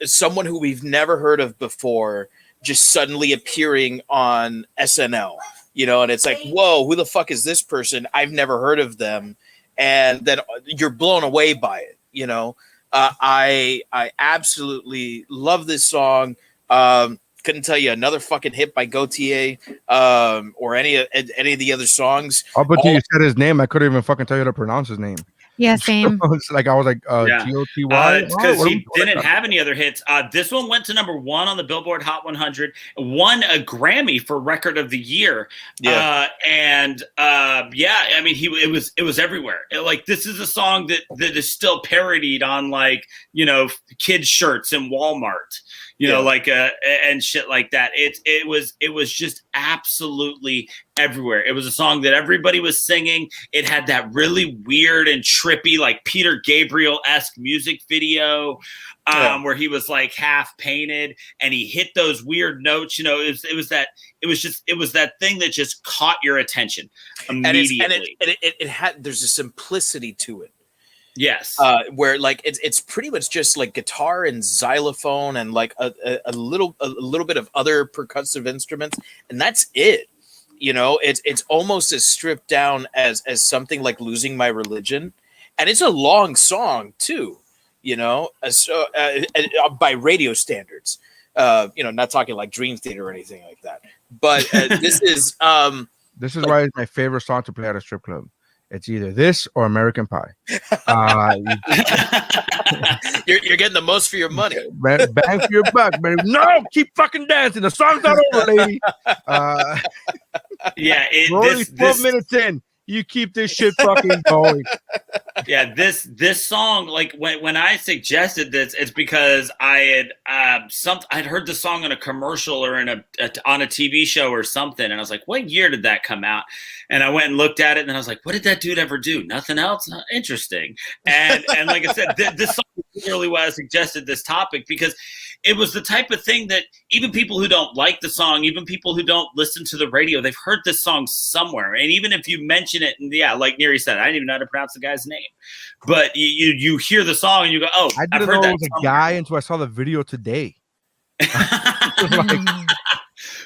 Someone who we've never heard of before just suddenly appearing on SNL. And it's like, whoa, who the fuck is this person? I've never heard of them, and then you're blown away by it. I absolutely love this song. Couldn't tell you another fucking hit by Gautier or any of the other songs. Up until you said his name, I couldn't even fucking tell you how to pronounce his name. Yeah, same. I was like, G-O-T-Y. Because he didn't have any other hits. This one went to number one on the Billboard Hot 100, won a Grammy for Record of the Year. Yeah. I mean, it was everywhere. This is a song that is still parodied on kids' shirts in Walmart. And shit like that. It was just absolutely everywhere. It was a song that everybody was singing. It had that really weird and trippy, Peter Gabriel-esque music video, where he was like half painted and he hit those weird notes. You know, it was that thing that just caught your attention immediately. And it had, there's a simplicity to it. Yes. Where like it's pretty much just like guitar and xylophone and like a little bit of other percussive instruments, and that's it. You know, it's almost as stripped down as something like Losing My Religion, and it's a long song too. You know, by radio standards. You know, not talking like Dream Theater or anything like that. But this is why it's my favorite song to play at a strip club. It's either this or American Pie. You're getting the most for your money. Bang for your buck, man. No, keep fucking dancing. The song's not over, lady. Yeah, we're only 12 minutes in. You keep this shit fucking going. Yeah, this song, like when I suggested this, it's because I had I'd heard the song in a commercial or on a TV show or something, and I was like, what year did that come out? And I went and looked at it, and then I was like, what did that dude ever do? Nothing else? Interesting. And like I said, this song is really why I suggested this topic, because it was the type of thing that even people who don't like the song, even people who don't listen to the radio, they've heard this song somewhere. And even if you mention it, and yeah, like Nery said, I didn't even know how to pronounce the guy's name. But you hear the song and you go, oh, I didn't know it was a guy until I saw the video today.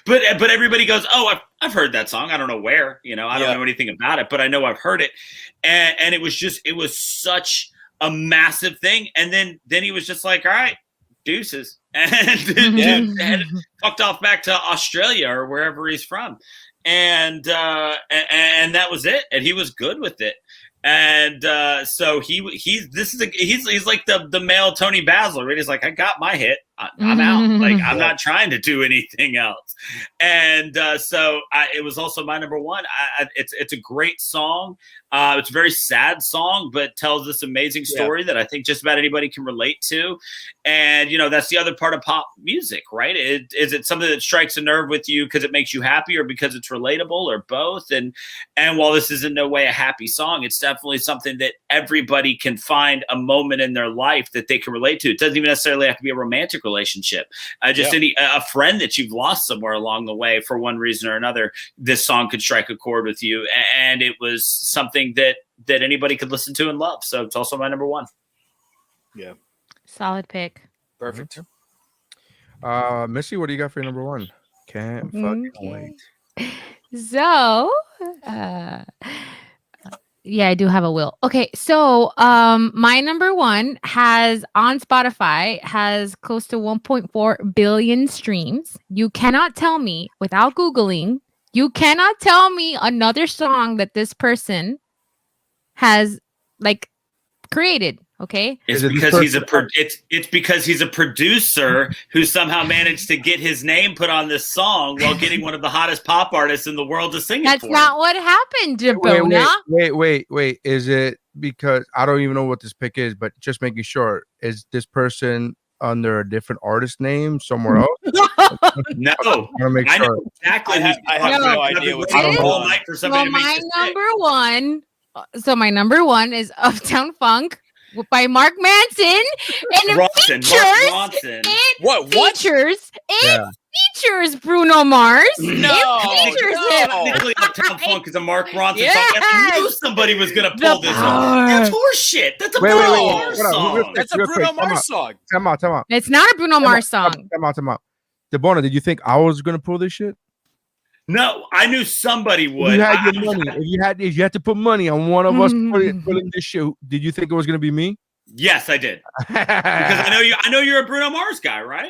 But everybody goes, oh, I've heard that song. I don't know where, you know, I don't know anything about it, but I know I've heard it. And it was such a massive thing. And then he was just like, all right, deuces. And fucked off back to Australia or wherever he's from. And that was it. And he was good with it. And so he's like the male Tony Basil, right? He's like, I got my hit, I'm out. Like, I'm not trying to do anything else. And so it was also my number one. It's a great song. It's a very sad song, but tells this amazing story that I think just about anybody can relate to. And, that's the other part of pop music, right? Is it something that strikes a nerve with you because it makes you happy or because it's relatable or both? And while this is in no way a happy song, it's definitely something that everybody can find a moment in their life that they can relate to. It doesn't even necessarily have to be a romantic relationship. Just a friend that you've lost somewhere along the way for one reason or another, this song could strike a chord with you. And it was something that anybody could listen to and love. So it's also my number one. Yeah. Solid pick. Perfect. Missy, what do you got for your number one? Can't fucking wait. So, yeah, I do have a will. Okay, so my number one has on Spotify has close to 1.4 billion streams. You cannot tell me without Googling, you cannot tell me another song that this person has like created. Okay, it's because he's a producer who somehow managed to get his name put on this song while getting one of the hottest pop artists in the world to sing it That's for not him. what happened, Jabona. Wait. Is it because I don't even know what this pick is, but just making sure, is this person under a different artist name somewhere else? No, I know exactly. I have no idea what's going all night for somebody to make this pick. My number one is Uptown Funk by Mark Manson, and it features Bruno Mars. It features him. Uptown Funk is a Mark Ronson song. I knew somebody was going to pull this off. That's horseshit. That's a Bruno Mars song. That's a Bruno Mars song. Time out. It's not a Bruno Mars song. Time out. Debona, did you think I was going to pull this shit? No, I knew somebody would. You had your money. If you had to put money on one of us pulling this shit, did you think it was going to be me? Yes, I did. Because I know you're a Bruno Mars guy, right?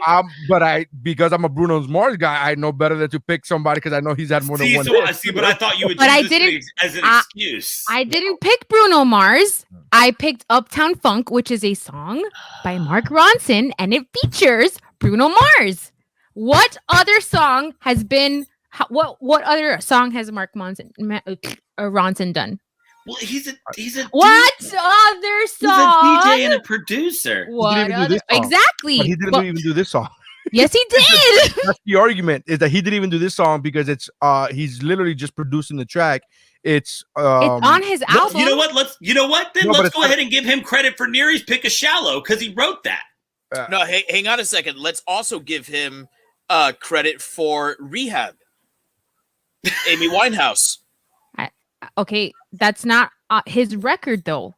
Because I'm a Bruno Mars guy, I know better than to pick somebody because I know he's had more than one. But I thought you would. But use this as an excuse. I didn't pick Bruno Mars. I picked Uptown Funk, which is a song by Mark Ronson, and it features Bruno Mars. What other song has been? What other song has Mark Ronson done? Well, he's a what other song? He's a DJ and a producer. What other? Exactly. But he didn't even do this song. Yes, he did. That's the argument, is that he didn't even do this song because it's he's literally just producing the track. It's on his album. You know what? Let's go ahead and give him credit for Nery's pick of Shallow because he wrote that. No, hang on a second. Let's also give him credit for Rehab. Amy Winehouse. Okay, that's not his record though.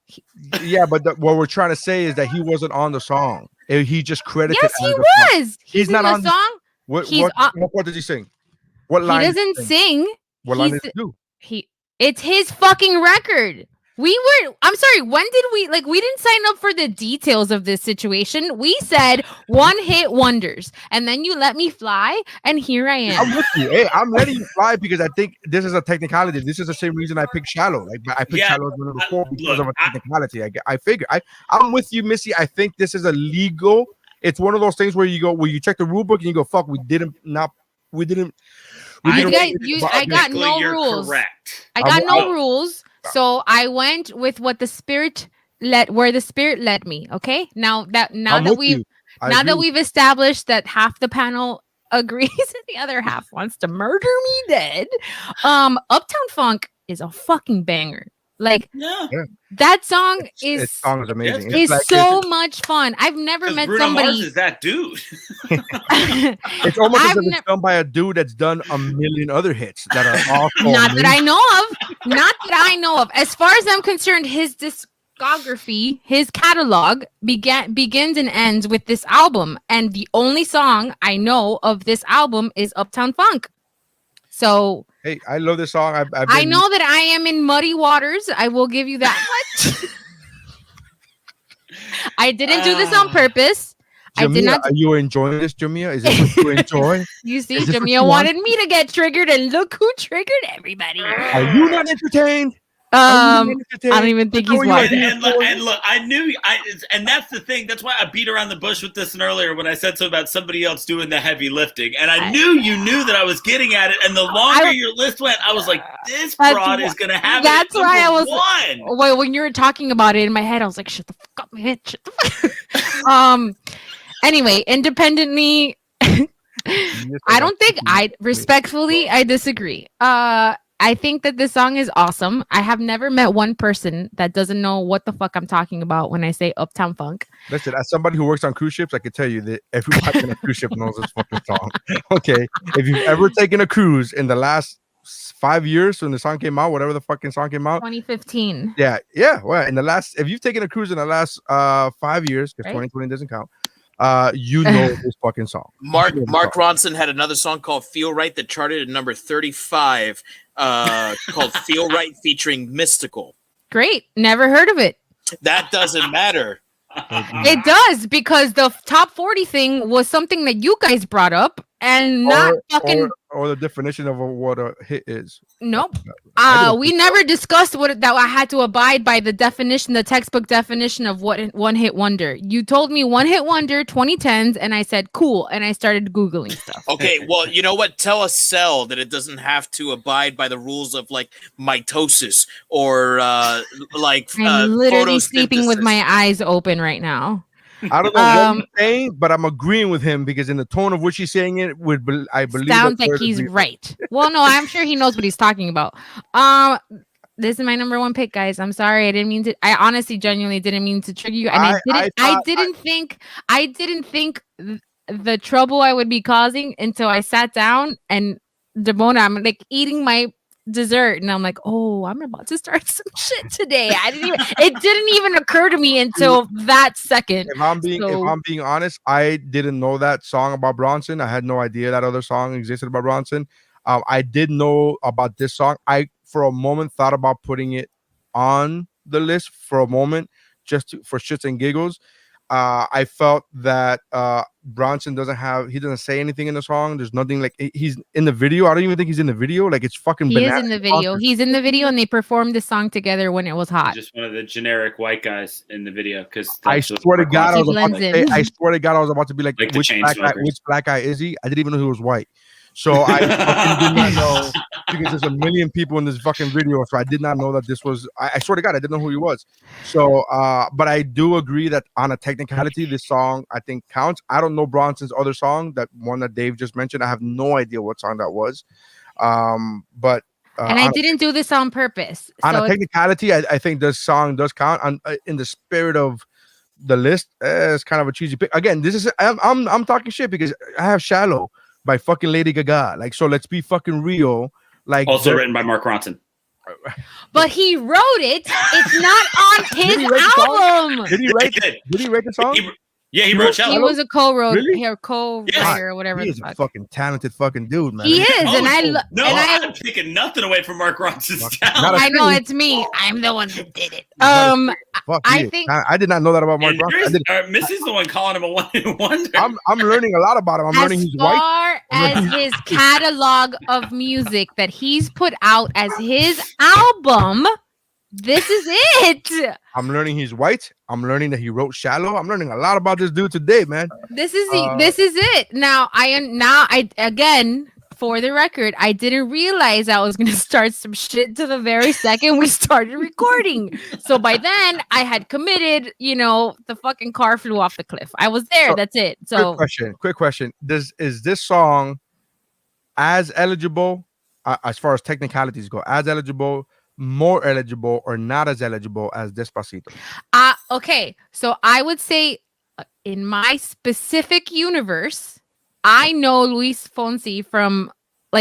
Yeah, but what we're trying to say is that he wasn't on the song. He just credited. Yes, he was. He's not on the song. What does he sing? What line? He doesn't sing. What line does he do? It's his fucking record. I'm sorry, when did we didn't sign up for the details of this situation. We said one hit wonders, and then you let me fly, and here I am. I'm with you. Hey, I'm letting you fly because I think this is a technicality. This is the same reason I picked Shallow. Like I picked Shallow as one of the four because of a technicality. I figure. I'm with you, Missy. I think this is a legal. It's one of those things where you check the rule book and you go, fuck, I got no rules. Correct. I got no rules. So I went with where the spirit led me. Okay. Now that we've established that half the panel agrees and the other half wants to murder me dead. Uptown Funk is a fucking banger. Like that song is amazing. It's so much fun. I've never met Bruno somebody. Mars is that dude. It's almost as if it's done by a dude that's done a million other hits that are all Not that I know of. As far as I'm concerned, his discography, his catalog begins and ends with this album, and the only song I know of this album is Uptown Funk. So hey, I love this song. I know that I am in muddy waters. I will give you that much. I didn't do this on purpose. Jamia, I did not. Are you enjoying this, Jamia? Is this what you enjoy? You see, Jamia wanted me to get triggered, and look who triggered everybody. Are you not entertained? I don't even think he's watching. And look, I knew, and that's the thing. That's why I beat around the bush with this earlier when I said something about somebody else doing the heavy lifting. And I knew you knew that I was getting at it. And the longer your list went, I was like, this broad is going to have that's it. That's why I was one. Well, when you were talking about it in my head, I was like, shut the fuck up, man. Shut the fuck. Anyway, independently, I don't think respectfully, I disagree. I think that this song is awesome. I have never met one person that doesn't know what the fuck I'm talking about when I say Uptown Funk. Listen, as somebody who works on cruise ships, I can tell you that everybody on a cruise ship knows this fucking song. Okay, if you've ever taken a cruise in the last 5 years when the song came out, whatever the fucking song came out, 2015. Yeah. Well, if you've taken a cruise in the last 5 years, because 2020 doesn't count, you know this fucking song. Mark Ronson had another song called "Feel Right" that charted at number 35, called "Feel Right" featuring Mystical. Great, never heard of it. That doesn't matter. It does, because the top 40 thing was something that you guys brought up, and not fucking or the definition of what a hit is. Nope. We never discussed that I had to abide by the definition, the textbook definition of what one hit wonder. You told me one hit wonder 2010s, and I said cool, and I started Googling stuff. Okay, well, you know what? Tell a cell that it doesn't have to abide by the rules of like mitosis or I'm literally sleeping with my eyes open right now. I don't know what he's saying, but I'm agreeing with him because in the tone of which he's saying it, I believe sounds like he's right. Well, no, I'm sure he knows what he's talking about. This is my number one pick, guys. I'm sorry, I didn't mean to. I honestly, genuinely didn't mean to trigger you, and I didn't think the trouble I would be causing until I sat down and Demona, I'm like eating my dessert, and I'm like, oh, I'm about to start some shit today. It didn't even occur to me until that second. If I'm being honest, I didn't know that song about Bronson. I had no idea that other song existed about Bronson. I did know about this song. I for a moment thought about putting it on the list for a moment, for shits and giggles. I felt that Bronson doesn't say anything in the song. There's nothing like he's in the video. I don't even think he's in the video. Like it's fucking. He is in the video. He's in the video, and they performed the song together when it was hot. Just one of the generic white guys in the video. Because I swear to God, I was about to be like which black guy is he? I didn't even know he was white. So I fucking did not know, because there's a million people in this fucking video. So I did not know that this was, I swear to God, I didn't know who he was. So, but I do agree that on a technicality, this song I think counts. I don't know Bronson's other song, that one that Dave just mentioned. I have no idea what song that was. But and I didn't do this on purpose. On a technicality, I think this song does count. In the spirit of the list, it's kind of a cheesy pick. Again, this is I'm talking shit because I have Shallow by fucking Lady Gaga. Like, so let's be fucking real. Like, also written by Mark Ronson. But he wrote it. It's not on his album. Did he write the song? He wrote Shallow. He was a co-writer Yes. or whatever. He is a fucking talented fucking dude, man. He is, I'm taking nothing away from Mark Ronson's talent. I know it's me. I'm the one that did it. I did not know that about Mark Ronson. Missy's the one calling him a one-hit wonder. I'm learning a lot about him. I'm learning he's white. As far as his catalog of music that he's put out as his album, this is it. I'm learning he's white. I'm learning that he wrote Shallow. I'm learning a lot about this dude today, man. This is it. Now I again, for the record, I didn't realize I was gonna start some shit to the very second we started recording. So by then I had committed, the fucking car flew off the cliff. I was there. That's it. So quick question. Is this song as eligible, as far as technicalities go, as eligible, more eligible, or not as eligible as Despacito? Okay, so I would say in my specific universe, I know Luis Fonsi from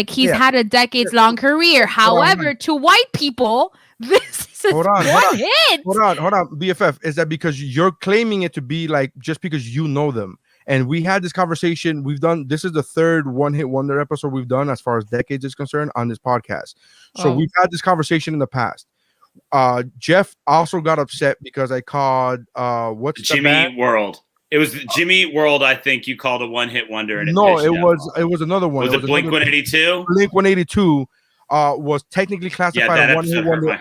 he's had a decades-long career. However, to white people, this is one hit. Hold on, BFF. Is that because you're claiming it to be like just because you know them? And we had this conversation. This is the third one-hit wonder episode we've done as far as decades is concerned on this podcast. So we've had this conversation in the past. Jeff also got upset because I called what's Jimmy World. It was Jimmy World. I think you called a one-hit wonder. No, it was another one. Was it Blink 182? Blink 182. was technically classified a one-hit wonder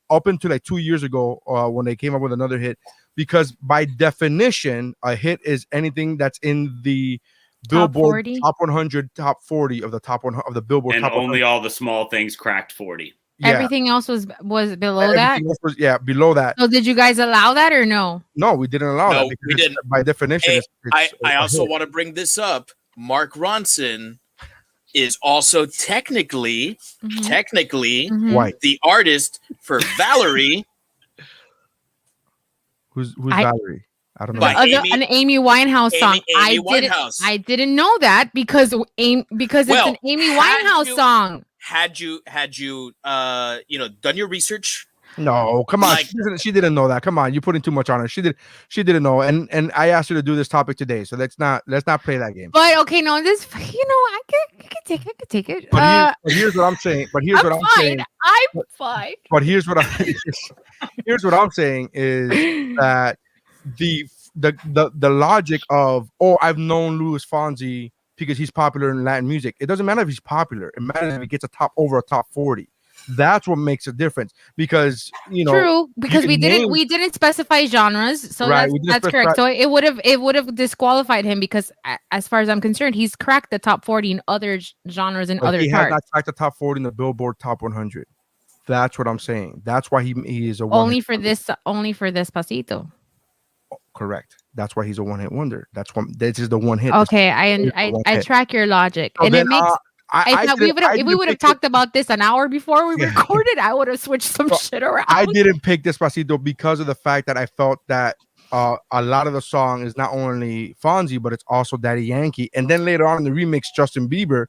up until like 2 years ago when they came up with another hit, because by definition, a hit is anything that's in the Billboard top 100, top 40 of the top 100 of the Billboard. And top only 100. all the small things cracked 40. Yeah. Everything else was below that. Was, below that. So did you guys allow that or no? No, we didn't allow that. We didn't. By definition, Hey, I also want to bring this up. Mark Ronson is also technically white. The artist for Valerie. Who's Valerie? I don't know. An Amy Winehouse song. I didn't know that because it's an Amy Winehouse song. Had you done your research? No, come on. She didn't know that. Come on, you're putting too much on her. She didn't know. And I asked her to do this topic today, so let's not play that game. But okay, no, this I can take it. But here's what I'm saying. But here's what I'm saying. I'm fine. But here's what I'm saying is that the logic of I've known Luis Fonsi because he's popular in Latin music. It doesn't matter if he's popular. It matters if he gets over a top 40. That's what makes a difference, because true, because we didn't specify genres, so right, that's correct. So it would have disqualified him, because as far as I'm concerned, he's cracked the top 40 in other genres and other charts. He has not cracked the top 40 in the Billboard top 100. That's what I'm saying. That's why he is a only for Despacito. Correct. That's why he's a one-hit wonder. This is the one hit. Okay, I track your logic, so and then, it makes. If we would have talked about this an hour before we recorded, I would have switched some shit around. I didn't pick Despacito because of the fact that I felt that a lot of the song is not only Fonzie, but it's also Daddy Yankee. And then later on in the remix, Justin Bieber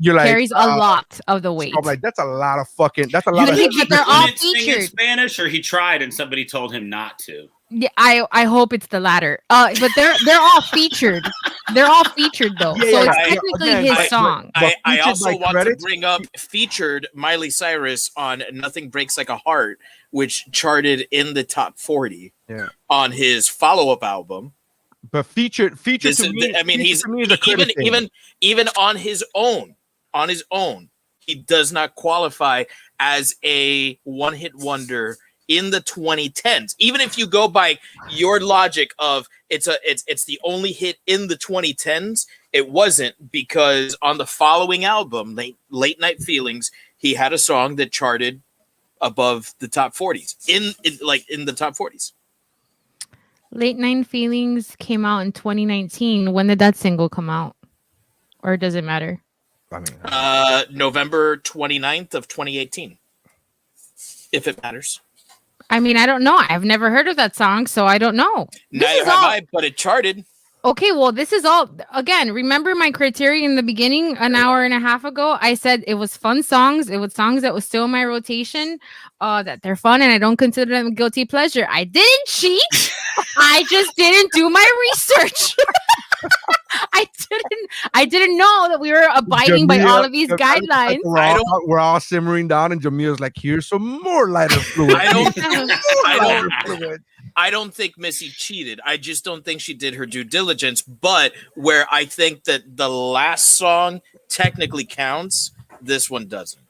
carries a lot of the weight. So I'm like, that's a lot of fucking. That's a lot of. But they're all featured in Spanish, or he tried and somebody told him not to. Yeah, I hope it's the latter. But they're all featured. They're all featured though, so it's technically his song. I also want to bring up featured Miley Cyrus on "Nothing Breaks Like a Heart," which charted in the top 40 on his follow-up album. But featured to me, I mean, he's even on his own, he does not qualify as a one-hit wonder in the 2010s. Even if you go by your logic of it's the only hit in the 2010s, it wasn't, because on the following album, Late Night Feelings, he had a song that charted above the top 40s in the top 40s. Late Night Feelings came out in 2019. When did that single come out? Or does it matter? I mean, November 29th of 2018. If it matters. I mean, I don't know. I've never heard of that song, so I don't know. Neither have I, but it charted. Okay, well, this is all, again, remember my criteria in the beginning, an hour and a half ago? I said it was fun songs. It was songs that was still in my rotation, that they're fun, and I don't consider them a guilty pleasure. I didn't cheat. I just didn't do my research. I didn't know that we were abiding by all of these guidelines. We're all simmering down, and Jamila's like, here's some more lighter fluid. I don't think Missy cheated. I just don't think she did her due diligence. But where I think that the last song technically counts, this one doesn't.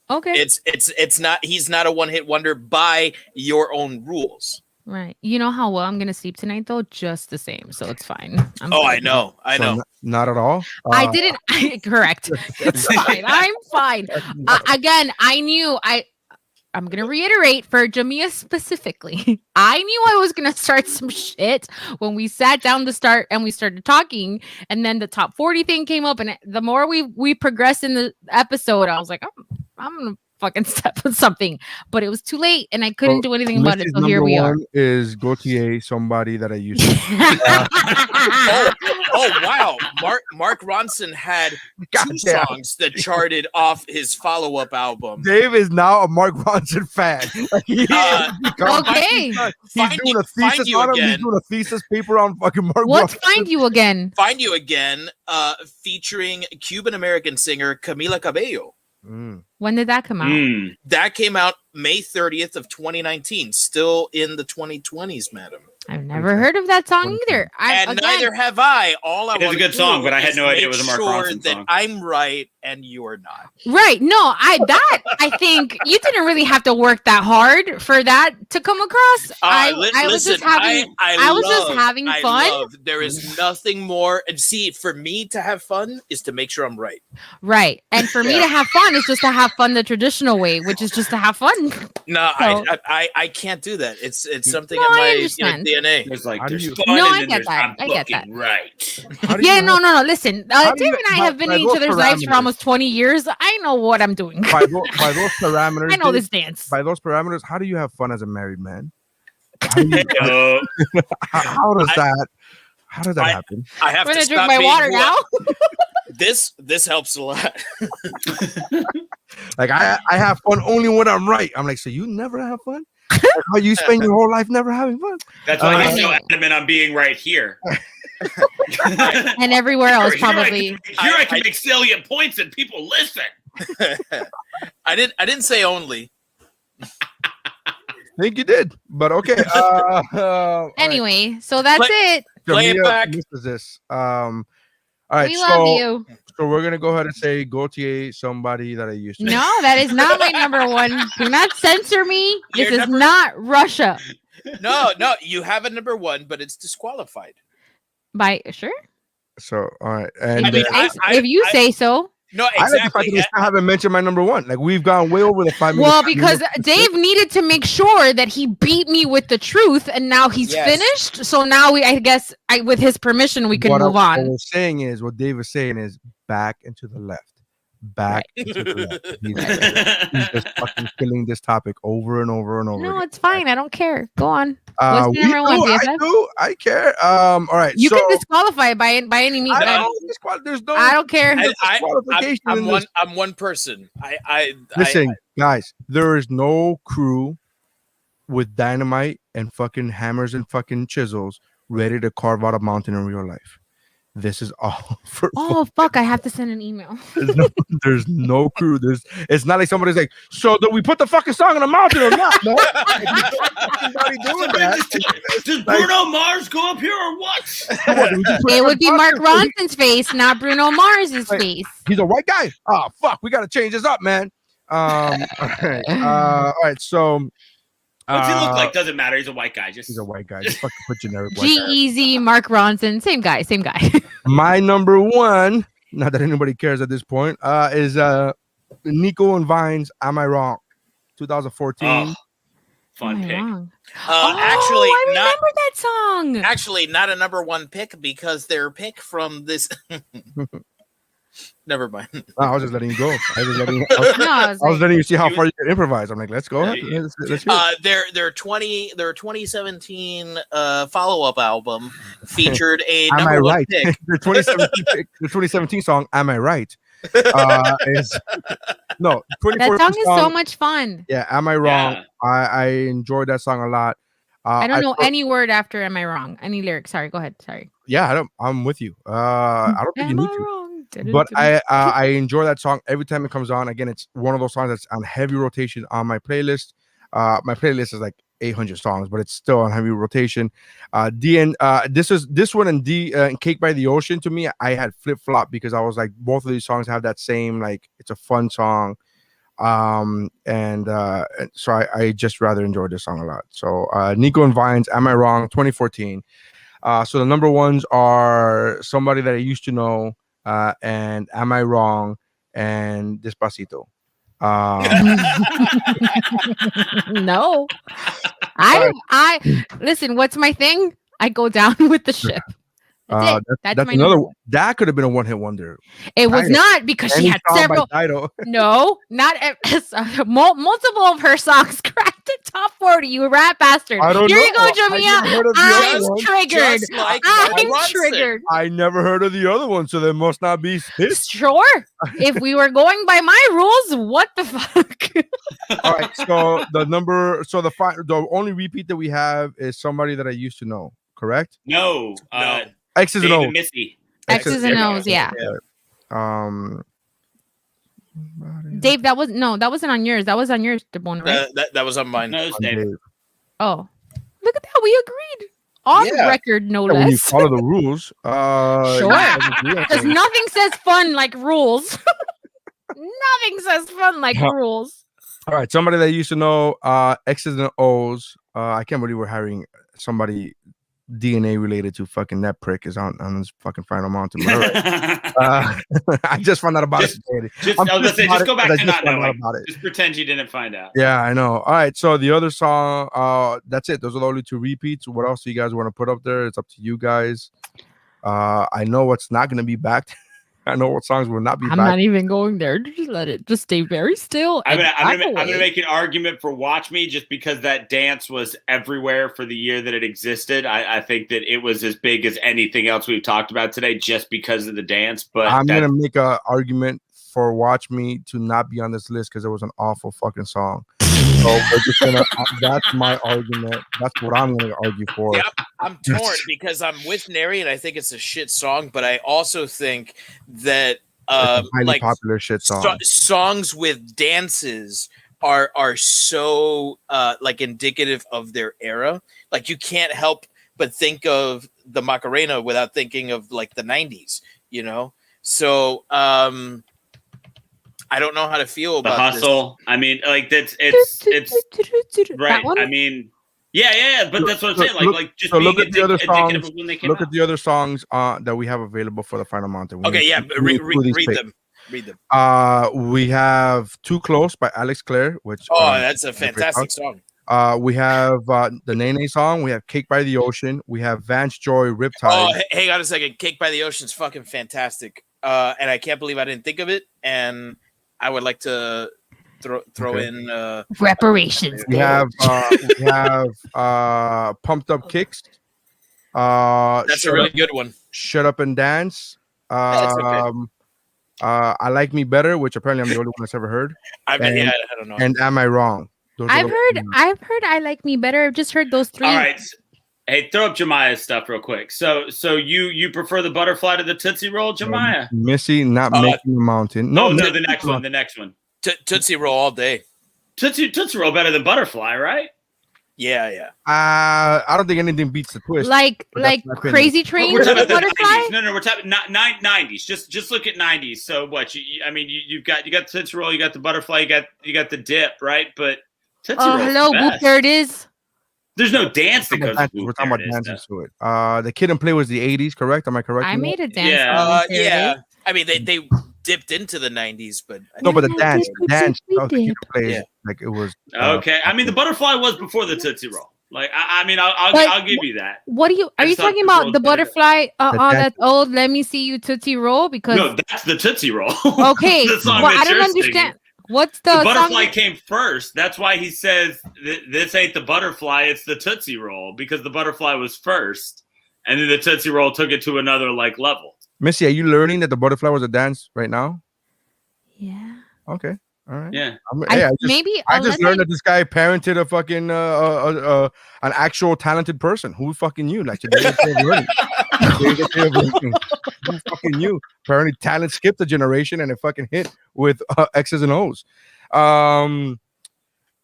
Okay. It's not. He's not a one-hit wonder by your own rules. Right. You know how well I'm gonna sleep tonight, though. Just the same, so it's fine. I know. Not at all. I didn't. Correct. It's fine. I'm fine. Again, I knew. I'm gonna reiterate for Jamia specifically. I knew I was gonna start some shit when we sat down to start and we started talking, and then the top 40 thing came up, and the more we progressed in the episode, I was like, I'm gonna fucking step on something, but it was too late and I couldn't do anything about it. So here we are. Is Gautier somebody that I used to? Wow! Mark Ronson had two songs that charted off his follow-up album. Dave is now a Mark Ronson fan. Okay, he's doing a thesis on him. He's doing a thesis paper on fucking Mark. What's Ronson. Find You Again? Find You Again, featuring Cuban American singer Camila Cabello. When did that come out? That came out May 30th of 2019. Still in the 2020s, madam. I've never heard of that song either. Neither have I. It is a good song, but I had no idea it was a Mark Ronson song. That I'm right and you're not. Right. No, I think you didn't really have to work that hard for that to come across. I was just having fun. There is nothing more. And see, for me to have fun is to make sure I'm right. Right. And for me to have fun is just to have fun the traditional way, which is just to have fun. No, so, I can't do that. It's something in my DNA. There's like I get that. I get that. Right. Yeah, no. Listen, Dave and I have been in each other's lives for almost 20 years. I know what I'm doing. By those parameters, I know this dance. By those parameters, how do you have fun as a married man? How does that happen? I have to drink my water now. This helps a lot. Like I have fun only when I'm right. I'm like, so you never have fun? Like how you spend your whole life never having fun? That's why he's so adamant on being right here. And everywhere else, probably. Here I can make salient points and people listen. I didn't say only. I think you did, but okay. Anyway, right. So that's it. Play it back. This. All right, we love you. So we're gonna go ahead and say Gautier, somebody that I used to. No, that is not my number one. Do not censor me. This is not Russia. No, you have a number one, but it's disqualified. By sure. So all right, and if you say so. No, exactly. I haven't mentioned my number one. Like we've gone way over the 5 minutes. Well, because Dave needed to make sure that he beat me with the truth, and now he's finished. So now I guess with his permission, we can move on. What we're saying is, what Dave is saying is, back and to the left. Back and to the left. He's just fucking killing this topic over and over and over. No, it's fine. I don't care. Go on. What's the number one, BFF? I care. All right. You can disqualify by any means. I don't care. I'm one person. Listen, guys. There is no crew with dynamite and fucking hammers and fucking chisels ready to carve out a mountain in real life. This is all for. Oh fuck! I have to send an email. There's no crew. It's not like somebody's like, so do we put the fucking song on the mountain or not? No. Doing that. Does Bruno Mars go up here or what? It would be Mark Ronson's face, not Bruno Mars's face. He's a white guy. Oh fuck! We got to change this up, man. All right. All right. So. What's he look like? Doesn't matter. He's a white guy. He's a white guy. Just fucking put generic white guy. G-Eazy, Mark Ronson, same guy. My number one, not that anybody cares at this point, is Nico and Vine's "Am I Wrong?" 2014. Fun pick. Actually, I remember that song. Actually, not a number one pick because their pick from this. Never mind. No, I was just letting you go. I was letting you see how far you can improvise. I'm like, let's go. Let's go. Their 2017 follow-up album featured a Am number I one right? pick. The 2017 song "Am I Right?" Is no 2014 that song is so much fun. Yeah, "Am I Wrong?" Yeah. I enjoyed that song a lot. I don't know any word after "Am I Wrong?" Any lyrics? Sorry, go ahead. Sorry. Yeah, I'm with you. I don't think you need to. But I enjoy that song every time it comes on. Again, it's one of those songs that's on heavy rotation on my playlist. My playlist is like 800 songs, but it's still on heavy rotation. This one and Cake by the Ocean, to me, I had flip-flop because I was like, both of these songs have that same, like, it's a fun song. And so I just rather enjoy this song a lot. So Nico and Vines, "Am I Wrong?" 2014. So the number ones are Somebody That I Used to Know, and "Am I Wrong?" and Despacito. No, I listen. What's my thing? I go down with the ship. That's my another. That could have been a one-hit wonder. It was not because she had several. No, not multiple of her songs cracked the top 40. You rat bastard! Here you go, Jamia. I'm triggered. I'm triggered. I never heard of the other one, so there must not be his. Sure. If we were going by my rules, what the fuck? All right. So the only repeat that we have is Somebody That I Used to Know. Correct? No. X's and O's. Missy. X's and O's, yeah. Dave, that wasn't on yours. That was on yours, Debon, right? That was on mine. No, Dave. Oh, look at that. We agreed on record, no less. When you follow the rules, sure. Because nothing says fun like rules. Nothing says fun like rules. All right, somebody that used to know X's and O's. I can't believe we're hiring somebody DNA related to fucking that prick is on this fucking Final Mountain. But all right. I just found out about it. Just go back to not knowing. Just pretend you didn't find out. Yeah, I know. All right, so the other song, that's it. Those are the only 2 repeats. What else do you guys want to put up there? It's up to you guys. I know what's not going to be back. I know what songs will not be I'm back. not even going there. Just let it just stay very still. I'm gonna make an argument for Watch Me just because that dance was everywhere for the year that it existed. I think that it was as big as anything else we've talked about today just because of the dance. But I'm going to make an argument for Watch Me to not be on this list because it was an awful fucking song. So we're just gonna, that's my argument. That's what I'm going to argue for. Yeah, I'm torn because I'm with Nery and I think it's a shit song, but I also think that highly popular shit song. Songs with dances are so like indicative of their era. Like you can't help but think of the Macarena without thinking of like the 90s, you know? So I don't know how to feel about the hustle. This. I mean, like it's right. I mean, yeah. But that's what I'm saying. Like just being look at the other songs. Of when they came look out. at the other songs that we have available for the Final Mountain. Okay, yeah. Read them. Read them. We have "Too Close" by Alex Clare, which that's a fantastic song. We have the Nene song. We have "Cake by the Ocean." We have Vance Joy, "Riptide." Oh, hang on a second. "Cake by the Ocean" is fucking fantastic. And I can't believe I didn't think of it. And I would like to throw in reparations. We have "Pumped Up Kicks." That's a really good one. "Shut Up and Dance." That's okay. "I Like Me Better," which apparently I'm the only one that's ever heard. I don't know. And "Am I Wrong?" I've heard "I Like Me Better." I've just heard those 3. All right. Hey, throw up Jemiah's stuff real quick. So you prefer the butterfly to the Tootsie Roll, Jemiah? Missy not making the mountain. No, the next one. The next one. Tootsie Roll all day. Tootsie Roll better than butterfly, right? Yeah. I don't think anything beats the twist. Like Crazy Train. We're talking about the 90s. No, we're talking 90s. Just look at 90s. So what? You've got Tootsie Roll, you got the butterfly, you got the dip, right? But Tootsie Roll. Hello, Whoop, there it is. There's no dance that goes with We're talking about dances to it. The Kid and Play was the 80s, correct? Am I correct? I made a dance. Yeah. I mean, they dipped into the 90s, but no, but the dance, Kid and Play, like it was. Okay, I mean, the butterfly was before the Tootsie Roll. Like, I'll give you that. What are you talking about? The butterfly? That's old. Let me see you Tootsie Roll because no, that's the Tootsie Roll. Okay, well, I don't understand. Singing. What's the butterfly song? came first? That's why he says this ain't the butterfly, it's the Tootsie Roll, because the butterfly was first, and then the Tootsie Roll took it to another level. Missy, are you learning that the butterfly was a dance right now? Yeah. Okay. All right. Yeah. I just learned that this guy parented a fucking an actual talented person. Who fucking knew? Like today, who fucking knew? Apparently, talent skipped a generation and it fucking hit with X's and O's.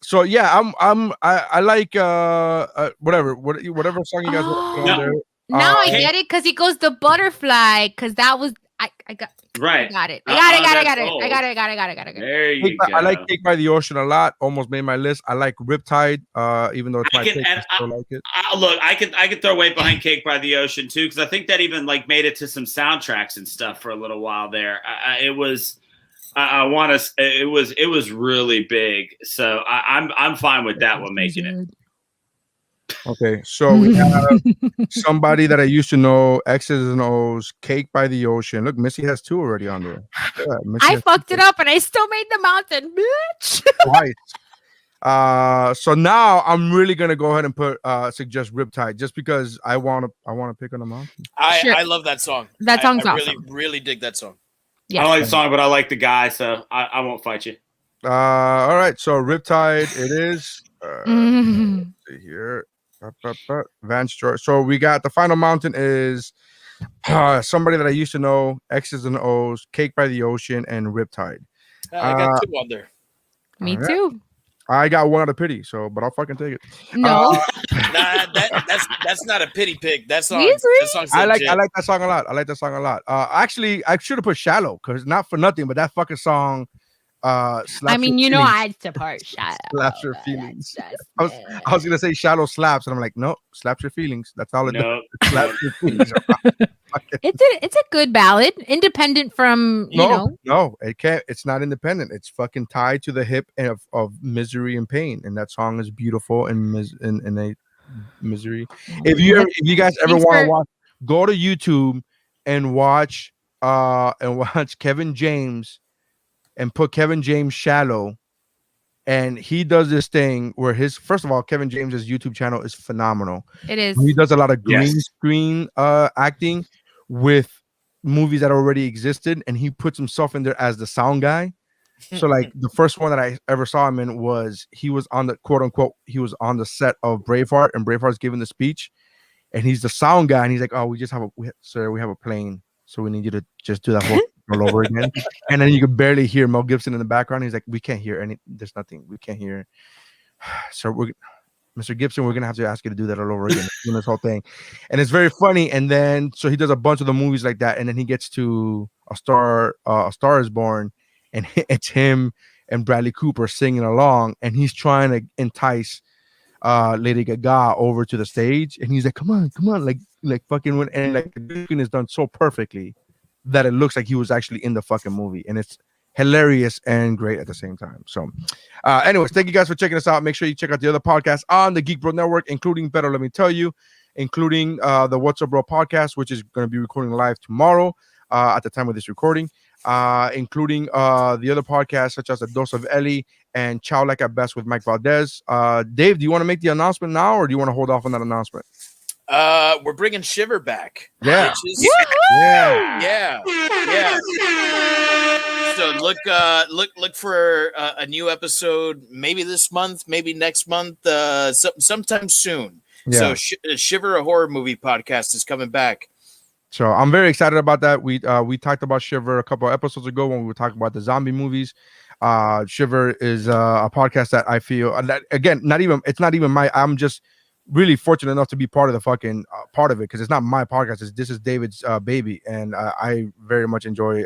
So yeah, I like whatever song you guys want to put on there. Now I get it because he goes the butterfly because that was I got right. I got it. I got it. There you go. I like Cake by the Ocean a lot. Almost made my list. I like Riptide, even though it's my pick, I still like it. Look, I could throw weight behind Cake by the Ocean too because I think that even made it to some soundtracks and stuff for a little while there. It was really big. So I'm fine with that one making it. Okay, so we have somebody that I used to know, X's and O's, Cake by the Ocean. Look, Missy has 2 already on there. Yeah, I fucked it up and I still made the mountain, bitch. Right. So now I'm really gonna go ahead and put suggest Riptide just because I wanna pick on the mountain. I love that song. That song's I awesome. really dig that song. Yes. I don't like the song, but I like the guy, so I won't fight you. All right, so Riptide it is. Let's see here. Vance Joy. So we got the Final Mountain is somebody that I used to know, X's and O's, Cake by the Ocean, and Riptide. I got 2 on there. Me too. I got 1 out of pity, but I'll fucking take it. No, that's not a pity pick. That song. I like that song a lot. Actually, I should have put Shallow because not for nothing, but that fucking song Slaps I mean, Your you know, Feelings. I'd support Shadow. Slaps Your Feelings. That's I was gonna say Shallow Slaps, and I'm like, no, Slaps Your Feelings. That's all it does. No, Slaps Your Feelings. it's a good ballad, independent from No, it can't. It's not independent. It's fucking tied to the hip of misery and pain, and that song is beautiful and a misery. If you guys ever want to watch, go to YouTube and watch Kevin James and put Kevin James Shallow, and he does this thing where first of all, Kevin James's YouTube channel is phenomenal. It is. He does a lot of green screen acting with movies that already existed, and he puts himself in there as the sound guy. So like the first one that I ever saw him in was he was on the quote unquote he was on the set of Braveheart, and Braveheart's giving the speech, and he's the sound guy, and he's like, "Oh, we have a plane, so we need you to just do that whole all over again." And then you could barely hear Mel Gibson in the background. He's like, "We can't hear any. There's nothing. We can't hear." So Mr. Gibson, we're gonna have to ask you to do that all over again. Doing this whole thing, and it's very funny. And then so he does a bunch of the movies like that, and then he gets to A Star Is Born, and it's him and Bradley Cooper singing along, and he's trying to entice Lady Gaga over to the stage, and he's like, come on, like fucking, and like the screen is done so perfectly that it looks like he was actually in the fucking movie, and it's hilarious and great at the same time. So anyways, thank you guys for checking us out. Make sure you check out the other podcasts on the Geek Bro Network, including Better Let Me Tell You, including the What's Up Bro podcast, which is going to be recording live tomorrow at the time of this recording, including the other podcasts such as The Dose of Ellie and Chow Like at Best with Mike Valdez. Dave, do you want to make the announcement now, or do you want to hold off on that announcement? We're bringing Shiver back. Yeah. Yeah. So look for a new episode, maybe this month, maybe next month, sometime soon. Yeah. So Shiver, a horror movie podcast, is coming back. So I'm very excited about that. We talked about Shiver a couple of episodes ago when we were talking about the zombie movies. Shiver is a podcast that I feel that, again, it's not even I'm just really fortunate enough to be part of the fucking part of it, because it's not my podcast. This is David's baby, and I very much enjoy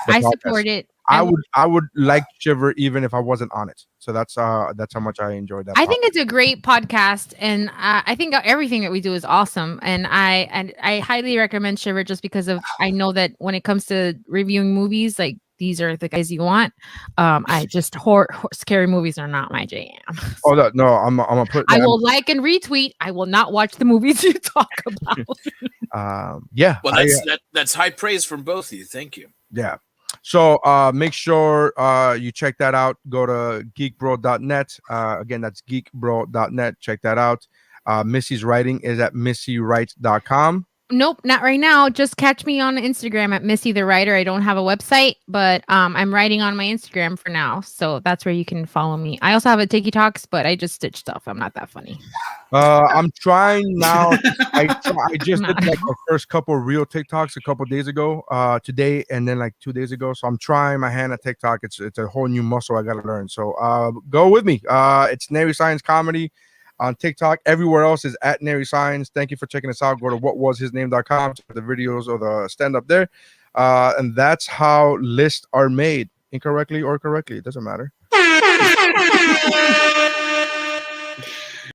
I support it. I would like Shiver even if I wasn't on it. So that's how much I enjoyed that. I think it's a great podcast, and I think everything that we do is awesome. And I highly recommend Shiver just because of I know that when it comes to reviewing movies, like these are the guys you want. I just scary movies are not my jam. Oh no, I'm gonna put. I will like and retweet. I will not watch the movies you talk about. Yeah. Well, that's high praise from both of you. Thank you. Yeah. So make sure you check that out. Go to geekbro.net. Again, that's geekbro.net. Check that out. Missy's writing is at missywrites.com. Nope, not right now. Just catch me on Instagram at Missy the Writer. I don't have a website, but I'm writing on my Instagram for now. So that's where you can follow me. I also have a Tiki Talks, but I just stitch stuff. I'm not that funny. I'm trying now. I just did like the first couple of real TikToks a couple of days ago, today, and then like 2 days ago. So I'm trying my hand at TikTok. It's a whole new muscle I got to learn. So go with me. It's Nery Science Comedy on TikTok. Everywhere else is at Nery Science. Thank you for checking us out. Go to whatwashisname.com for the videos or the stand-up there. And that's how lists are made, incorrectly or correctly. It doesn't matter.